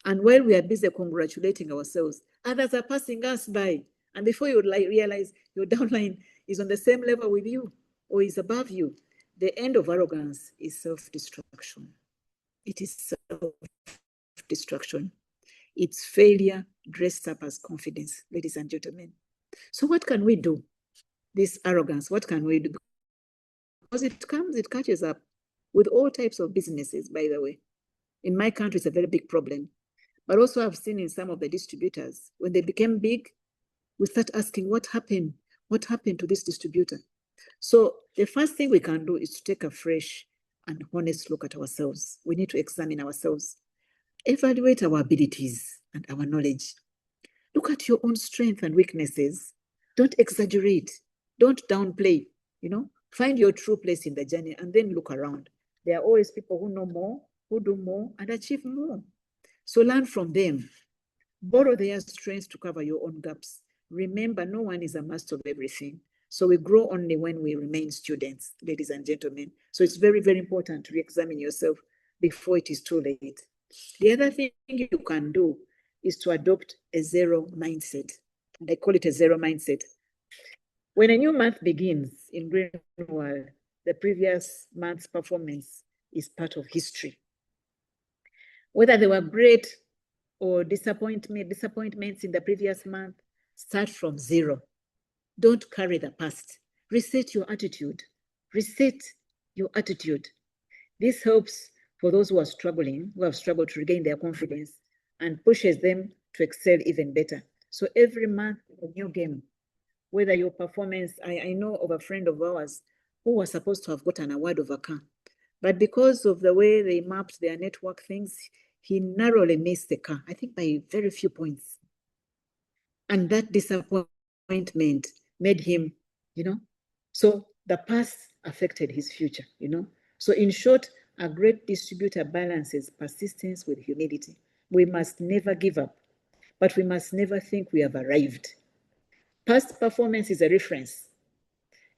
And while we are busy congratulating ourselves, others are passing us by. And before you realize your downline is on the same level with you or is above you, the end of arrogance is self-destruction. It is self-destruction. It's failure dressed up as confidence, ladies and gentlemen. So what can we do? This arrogance, what can we do? Because it catches up with all types of businesses, by the way. In my country, it's a very big problem. But also I've seen in some of the distributors, when they became big, we start asking, what happened? What happened to this distributor? So the first thing we can do is to take a fresh and honest look at ourselves. We need to examine ourselves, evaluate our abilities and our knowledge. Look at your own strengths and weaknesses. Don't exaggerate. Don't downplay, you know. Find your true place in the journey and then look around. There are always people who know more, who do more and achieve more. So learn from them. Borrow their strengths to cover your own gaps. Remember, no one is a master of everything. So we grow only when we remain students, ladies and gentlemen. So it's very, very important to re-examine yourself before it is too late. The other thing you can do is to adopt a zero mindset. And I call it a zero mindset. When a new month begins in green world, the previous month's performance is part of history. Whether they were great or disappointments in the previous month, start from zero. Don't carry the past. Reset your attitude. Reset your attitude. This helps for those who are struggling, who have struggled to regain their confidence, and pushes them to excel even better. So every month, a new game. Whether your performance, I know of a friend of ours who was supposed to have got an award of a car, but because of the way they mapped their network things, he narrowly missed the car, I think by very few points. And that disappointment made him, you know, so the past affected his future, you know. So in short, a great distributor balances persistence with humility. We must never give up, but we must never think we have arrived. Past performance is a reference,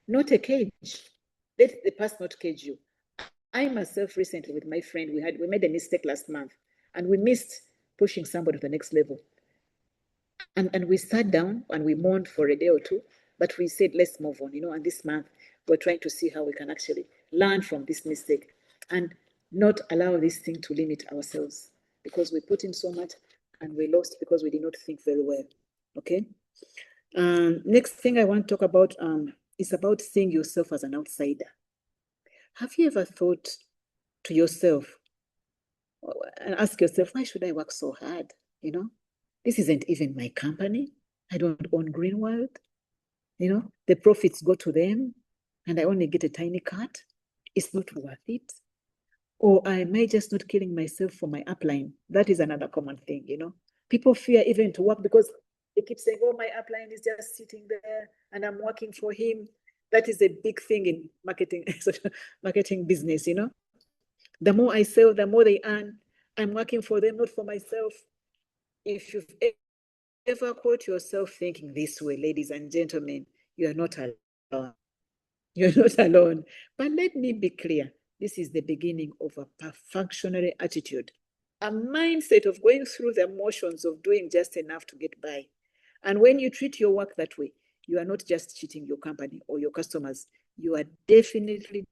not a cage. Let the past not cage you. I myself recently with my friend, we made a mistake last month and we missed pushing somebody to the next level. And we sat down and we mourned for a day or two, but we said, let's move on, you know, and this month we're trying to see how we can actually learn from this mistake and not allow this thing to limit ourselves because we put in so much and we lost because we did not think very well, okay? Next thing I want to talk about is about seeing yourself as an outsider. Have you ever thought to yourself and ask yourself, why should I work so hard? You know, this isn't even my company. I don't own Greenworld. You know, the profits go to them and I only get a tiny cut. It's not worth it. Or am I just not killing myself for my upline? That is another common thing, you know. People fear even to work because they keep saying, oh, my upline is just sitting there and I'm working for him. That is a big thing in marketing business, you know. The more I sell, the more they earn. I'm working for them, not for myself. If you've ever caught yourself thinking this way, ladies and gentlemen, you are not alone. You're not alone. But let me be clear. This is the beginning of a perfectionary attitude, a mindset of going through the motions of doing just enough to get by. And when you treat your work that way, you are not just cheating your company or your customers. You are definitely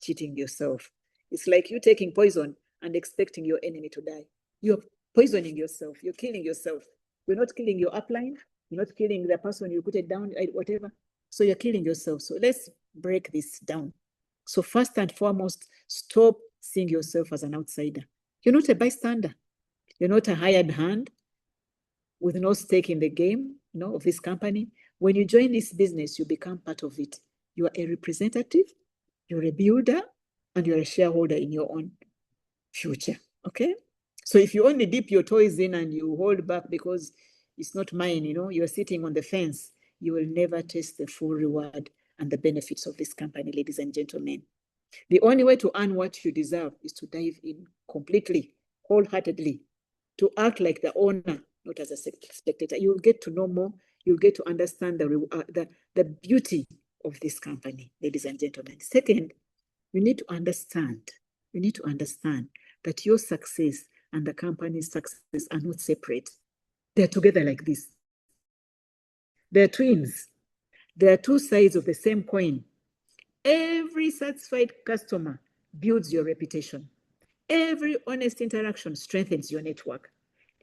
cheating yourself. It's like you taking poison and expecting your enemy to die. You're poisoning yourself. You're killing yourself. You're not killing your upline. You're not killing the person you put it down, whatever. So you're killing yourself. So let's break this down. So first and foremost, stop seeing yourself as an outsider. You're not a bystander. You're not a hired hand with no stake in the game, of this company. When you join this business, you become part of it. You are a representative, you're a builder, and you're a shareholder in your own future, okay? So if you only dip your toes in and you hold back because it's not mine, you're sitting on the fence, you will never taste the full reward and the benefits of this company, ladies and gentlemen. The only way to earn what you deserve is to dive in completely, wholeheartedly, to act like the owner, not as a spectator. You'll get to know more. You'll get to understand the beauty of this company, ladies and gentlemen. Second, you need to understand that your success and the company's success are not separate. They're together like this. They're twins. They are two sides of the same coin. Every satisfied customer builds your reputation. Every honest interaction strengthens your network.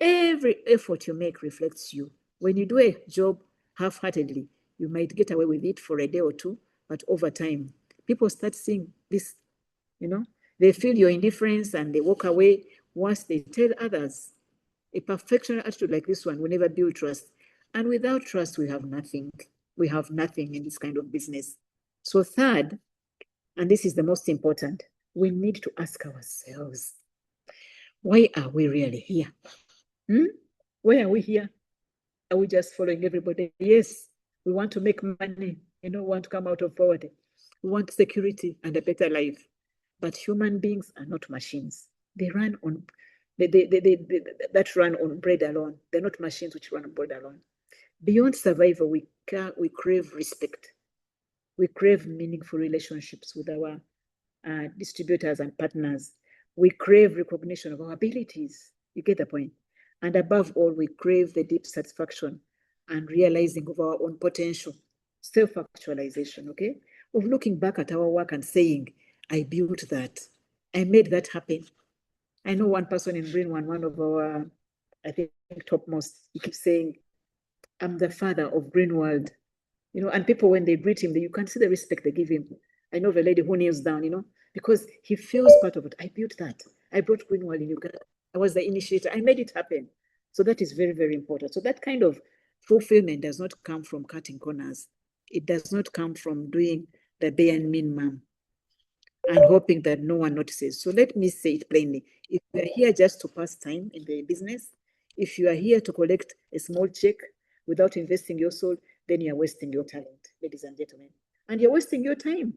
Every effort you make reflects you. When you do a job half-heartedly, you might get away with it for a day or two, but over time, people start seeing this, they feel your indifference and they walk away once they tell others. A perfectional attitude like this one will never build trust. And without trust, we have nothing. We have nothing in this kind of business. So third, and this is the most important, we need to ask ourselves, why are we really here? Why are we here? Are we just following everybody? Yes, we want to make money, want to come out of poverty. We want security and a better life. But human beings are not machines. They run on, that run on bread alone. They're not machines which run on bread alone. Beyond survival, we crave respect. We crave meaningful relationships with our distributors and partners. We crave recognition of our abilities. You get the point? And above all, we crave the deep satisfaction and realizing of our own potential, self-actualization, okay? Of looking back at our work and saying, I built that. I made that happen. I know one person in Greenwood, one of our, I think, topmost, he keeps saying, I'm the father of Greenwood. And people, when they greet him, you can see the respect they give him. I know the lady who kneels down, because he feels part of it. I built that. I brought Greenwood in Uganda. I was the initiator. I made it happen. So that is very, very important. So that kind of fulfillment does not come from cutting corners. It does not come from doing the bare minimum and hoping that no one notices. So let me say it plainly. If you are here just to pass time in the business, if you are here to collect a small check without investing your soul, then you're wasting your talent, ladies and gentlemen. And you're wasting your time.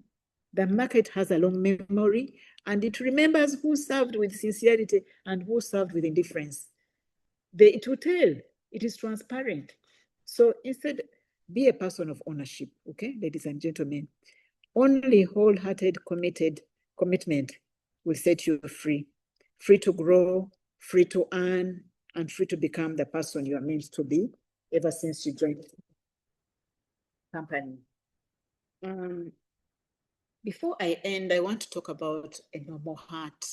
The market has a long memory and it remembers who served with sincerity and who served with indifference. It will tell. It is transparent. So instead, be a person of ownership, okay, ladies and gentlemen. Only wholehearted commitment will set you free. Free to grow, free to earn, and free to become the person you are meant to be ever since you joined the company. Before I end, I want to talk about a normal heart.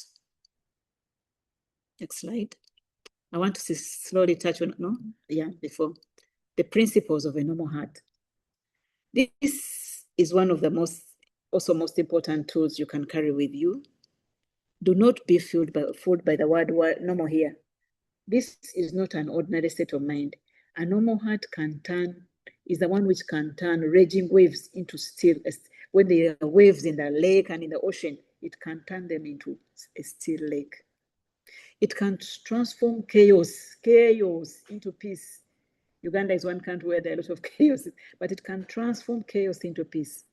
Next slide. I want to slowly touch on, before the principles of a normal heart. This is one of the most important tools you can carry with you. Do not be fooled by the word normal here. This is not an ordinary state of mind. A normal heart is the one which can turn raging waves into still. When there are waves in the lake and in the ocean, it can turn them into a still lake. It can transform chaos into peace. Uganda is one country where there are a lot of chaos, but it can transform chaos into peace.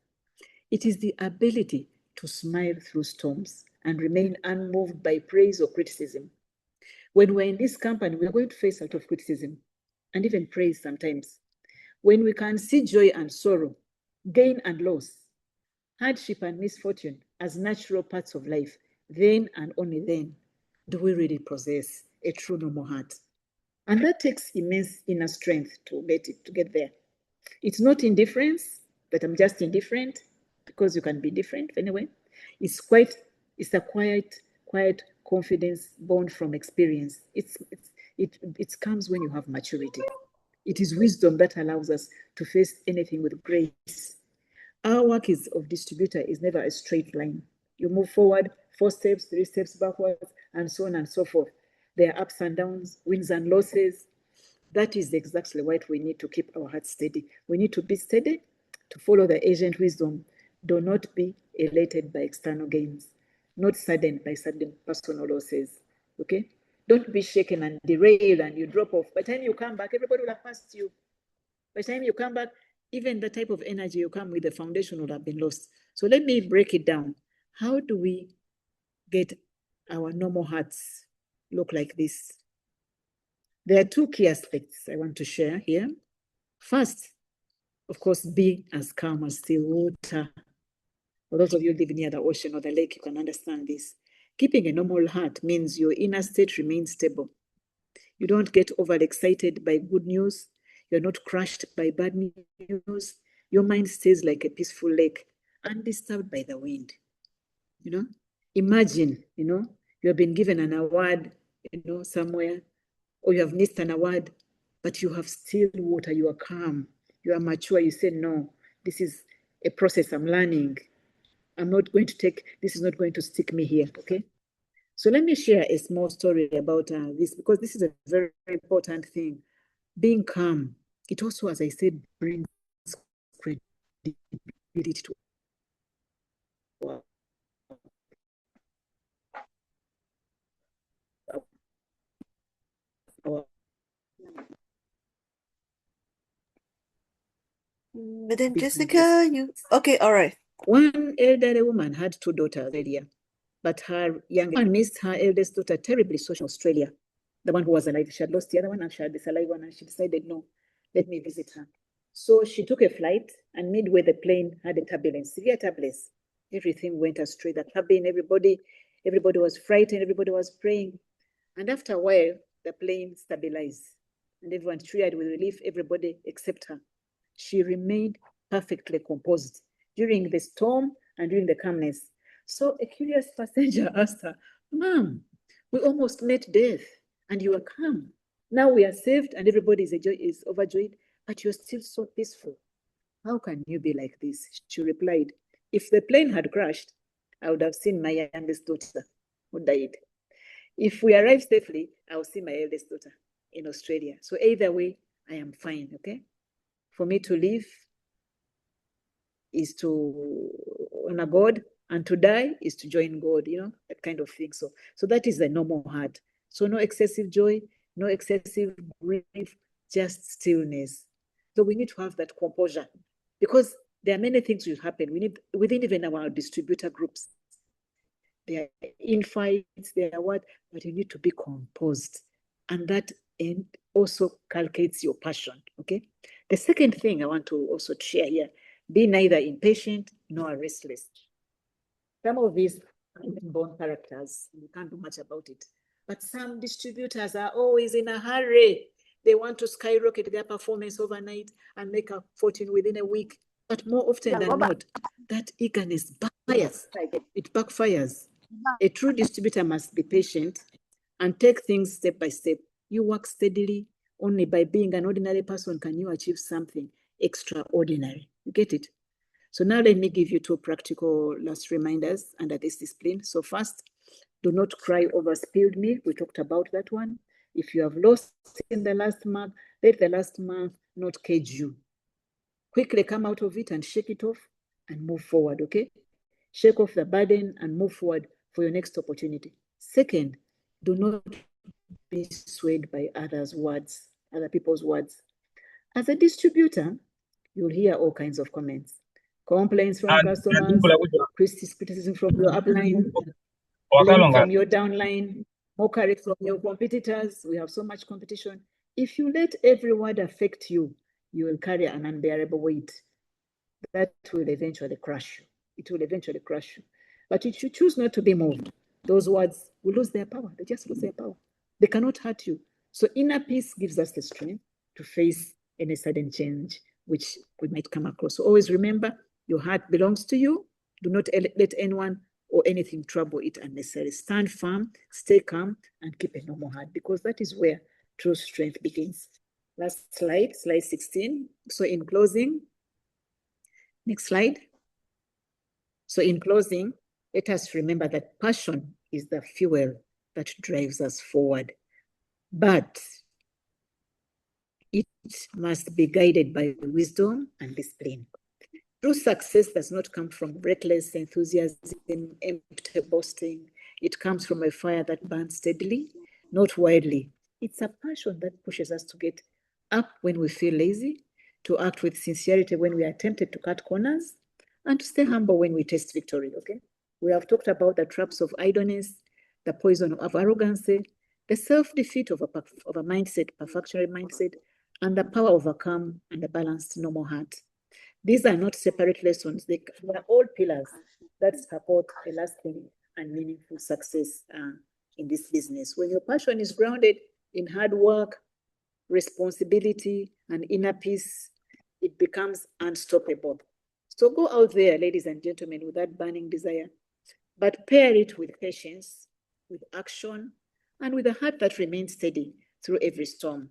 It is the ability to smile through storms and remain unmoved by praise or criticism. When we're in this company, we're going to face a lot of criticism and even praise sometimes. When we can see joy and sorrow, gain and loss, hardship and misfortune as natural parts of life, then and only then do we really possess a true normal heart. And that takes immense inner strength to get there. It's not indifference, that I'm just indifferent, because you can be different anyway. It's a quiet confidence born from experience. It comes when you have maturity. It is wisdom that allows us to face anything with grace. Our work of distributor is never a straight line. You move forward, 4 steps, 3 steps backwards, and so on and so forth. There are ups and downs, wins and losses. That is exactly what we need to keep our hearts steady. We need to be steady, to follow the ancient wisdom. Do not be elated by external gains, not saddened by sudden personal losses. Okay? Don't be shaken and derailed and you drop off. By the time you come back, everybody will have passed you. By the time you come back, even the type of energy you come with, the foundation will have been lost. So let me break it down. How do we get our normal hearts look like this? There are 2 key aspects I want to share here. First, of course, be as calm as still water. For those of you living near the ocean or the lake, you can understand this. Keeping a normal heart means your inner state remains stable. You don't get overexcited by good news. You're not crushed by bad news. Your mind stays like a peaceful lake, undisturbed by the wind. You know, imagine, you have been given an award, somewhere, or you have missed an award, but you have still water. You are calm. You are mature. You say, no, this is a process I'm learning. This is not going to stick me here, okay? So let me share a small story about this, because this is a very, very important thing. Being calm, it also, as I said, brings credibility to our Madam Jesca, okay, all right. One elderly woman had 2 daughters earlier, but her young one missed her eldest daughter terribly, so in Australia. The one who was alive, she had lost the other one, and she had this alive one, and she decided, no, let me visit her. So she took a flight, and midway the plane had a turbulence, severe turbulence. Everything went astray. The cabin, everybody was frightened, everybody was praying. And after a while, the plane stabilized, and everyone cheered with relief, everybody except her. She remained perfectly composed during the storm and during the calmness. So a curious passenger asked her, Ma'am, we almost met death and you are calm. Now we are saved and everybody is overjoyed, but you're still so peaceful. How can you be like this? She replied, if the plane had crashed, I would have seen my youngest daughter who died. If we arrive safely, I will see my eldest daughter in Australia. So either way, I am fine, okay? For me to live is to honor God, and to die is to join God, that kind of thing. So that is the normal heart. So no excessive joy, no excessive grief, just stillness. So we need to have that composure, because there are many things will happen. We need, within even our distributor groups, there are infights, there are what, but you need to be composed. And that also calculates your passion, okay? The second thing I want to also share here, be neither impatient nor restless. Some of these are born characters. You can't do much about it. But some distributors are always in a hurry. They want to skyrocket their performance overnight and make a fortune within a week. But more often than not, that eagerness backfires. It backfires. A true distributor must be patient and take things step by step. You work steadily. Only by being an ordinary person can you achieve something extraordinary. You get it? So now let me give you 2 practical last reminders under this discipline. So first, do not cry over spilled milk. We talked about that one. If you have lost in the last month, let the last month not cage you. Quickly come out of it and shake it off and move forward, okay? Shake off the burden and move forward for your next opportunity. Second, do not be swayed by other people's words. As a distributor, you'll hear all kinds of comments. Complaints from customers, criticism from your upline, blame from your downline, mockery from your competitors. We have so much competition. If you let every word affect you, you will carry an unbearable weight. That will eventually crush you. It will eventually crush you. But if you choose not to be moved, those words will lose their power. They just lose their power. They cannot hurt you. So inner peace gives us the strength to face any sudden change which we might come across. So always remember, your heart belongs to you. Do not let anyone or anything trouble it unnecessarily. Stand firm, stay calm, and keep a normal heart, because that is where true strength begins. Last slide, slide 16. So in closing, next slide. So in closing, let us remember that passion is the fuel that drives us forward, but it must be guided by wisdom and discipline. True success does not come from reckless enthusiasm, empty boasting. It comes from a fire that burns steadily, not wildly. It's a passion that pushes us to get up when we feel lazy, to act with sincerity when we are tempted to cut corners, and to stay humble when we taste victory, okay? We have talked about the traps of idleness, the poison of arrogancy, the self-defeat of a mindset, perfectionary mindset, and the power of a calm and a balanced normal heart. These are not separate lessons. They are all pillars that support a lasting and meaningful success in this business. When your passion is grounded in hard work, responsibility, and inner peace, it becomes unstoppable. So go out there, ladies and gentlemen, with that burning desire, but pair it with patience, with action, and with a heart that remains steady through every storm.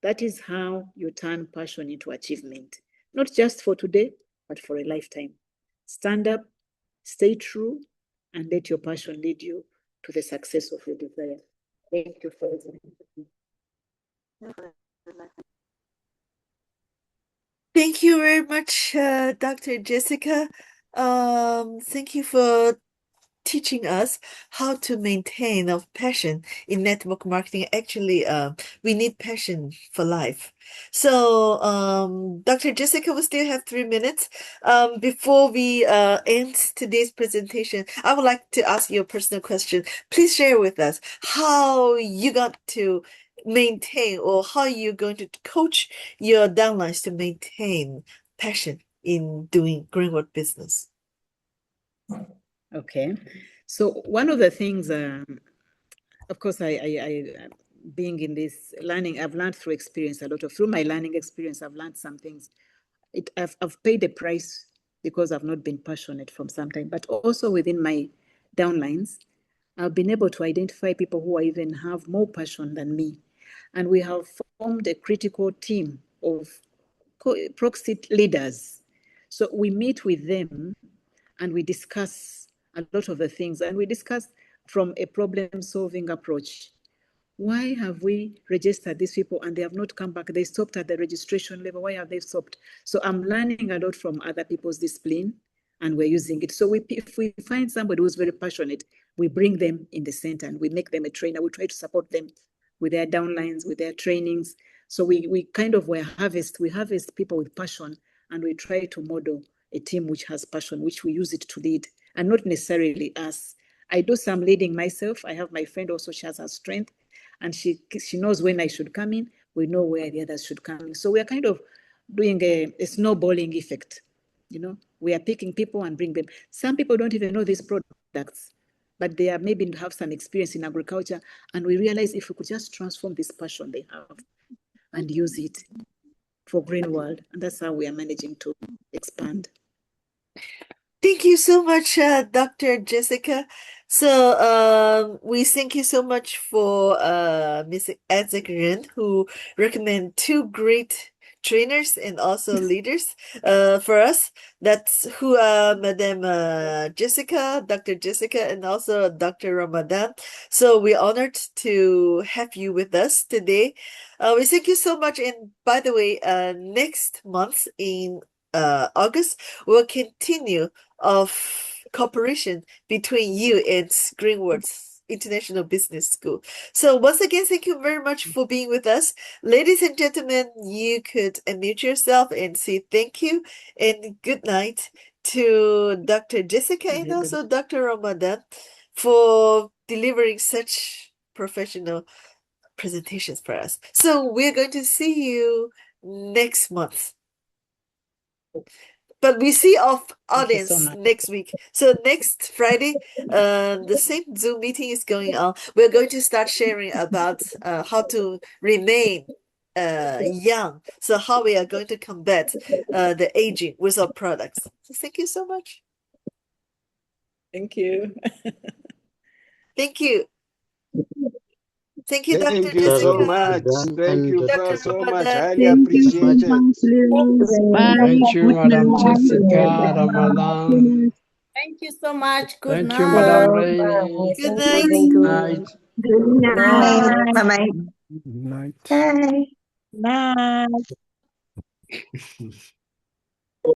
That is how you turn passion into achievement, not just for today, but for a lifetime. Stand up, stay true, and let your passion lead you to the success of your desire. Thank you for listening. Thank you very much, Dr. Jesca. Thank you for teaching us how to maintain our passion in network marketing. Actually, we need passion for life. So, Dr. Jesca, we still have 3 minutes. Before we end today's presentation, I would like to ask you a personal question. Please share with us how you got to maintain, or how you're going to coach your downlines to maintain passion in doing greenwood business. Okay, so one of the things, of course, I being in this learning, I've learned through experience a lot of, through my learning experience, I've learned some things. I've paid a price because I've not been passionate from some time, but also within my downlines, I've been able to identify people who even have more passion than me. And we have formed a critical team of proxy leaders. So we meet with them and we discuss a lot of the things, and we discuss from a problem-solving approach. Why have we registered these people and they have not come back? They stopped at the registration level. Why have they stopped? So I'm learning a lot from other people's discipline, and we're using it. So if we find somebody who's very passionate, we bring them in the center and we make them a trainer. We try to support them with their downlines, with their trainings. So we harvest people with passion, and we try to model a team which has passion, which we use it to lead, and not necessarily us. I do some leading myself. I have my friend also, she has her strength, and she knows when I should come in. We know where the others should come in. So we are kind of doing a snowballing effect. You know, we are picking people and bring them. Some people don't even know these products, but they are maybe have some experience in agriculture, and we realize if we could just transform this passion they have and use it for green world, and that's how we are managing to expand. Thank you so much, Dr. Jesca. So we thank you so much for Ms. Isaac Ren, who recommend 2 great trainers and also leaders for us. That's who are Madam Jesca, Dr. Jesca, and also Dr. Ramadan. So we're honored to have you with us today. We thank you so much. And by the way, next month in August, we'll continue of cooperation between you and Greenwood's International Business School. So once again, thank you very much for being with us. Ladies and gentlemen, you could unmute yourself and say thank you and good night to Dr. Jesca and also Dr. Ramadan for delivering such professional presentations for us. So we're going to see you next month. But we see our audience next week. So next Friday, the same Zoom meeting is going on. We're going to start sharing about how to remain young. So how we are going to combat the aging with our products. So thank you so much. Thank you. Thank you. Thank you, Thank Dr. you so Jesca. much. Thank you Dr. so much. Ramadan. Highly appreciate it. Thank you, Madam Jessica, Ramadan. Thank you so much. Good Thank night. you, Madam Bye. Ray. Good Thank night. you. Night. Good night. Night. Bye. Bye.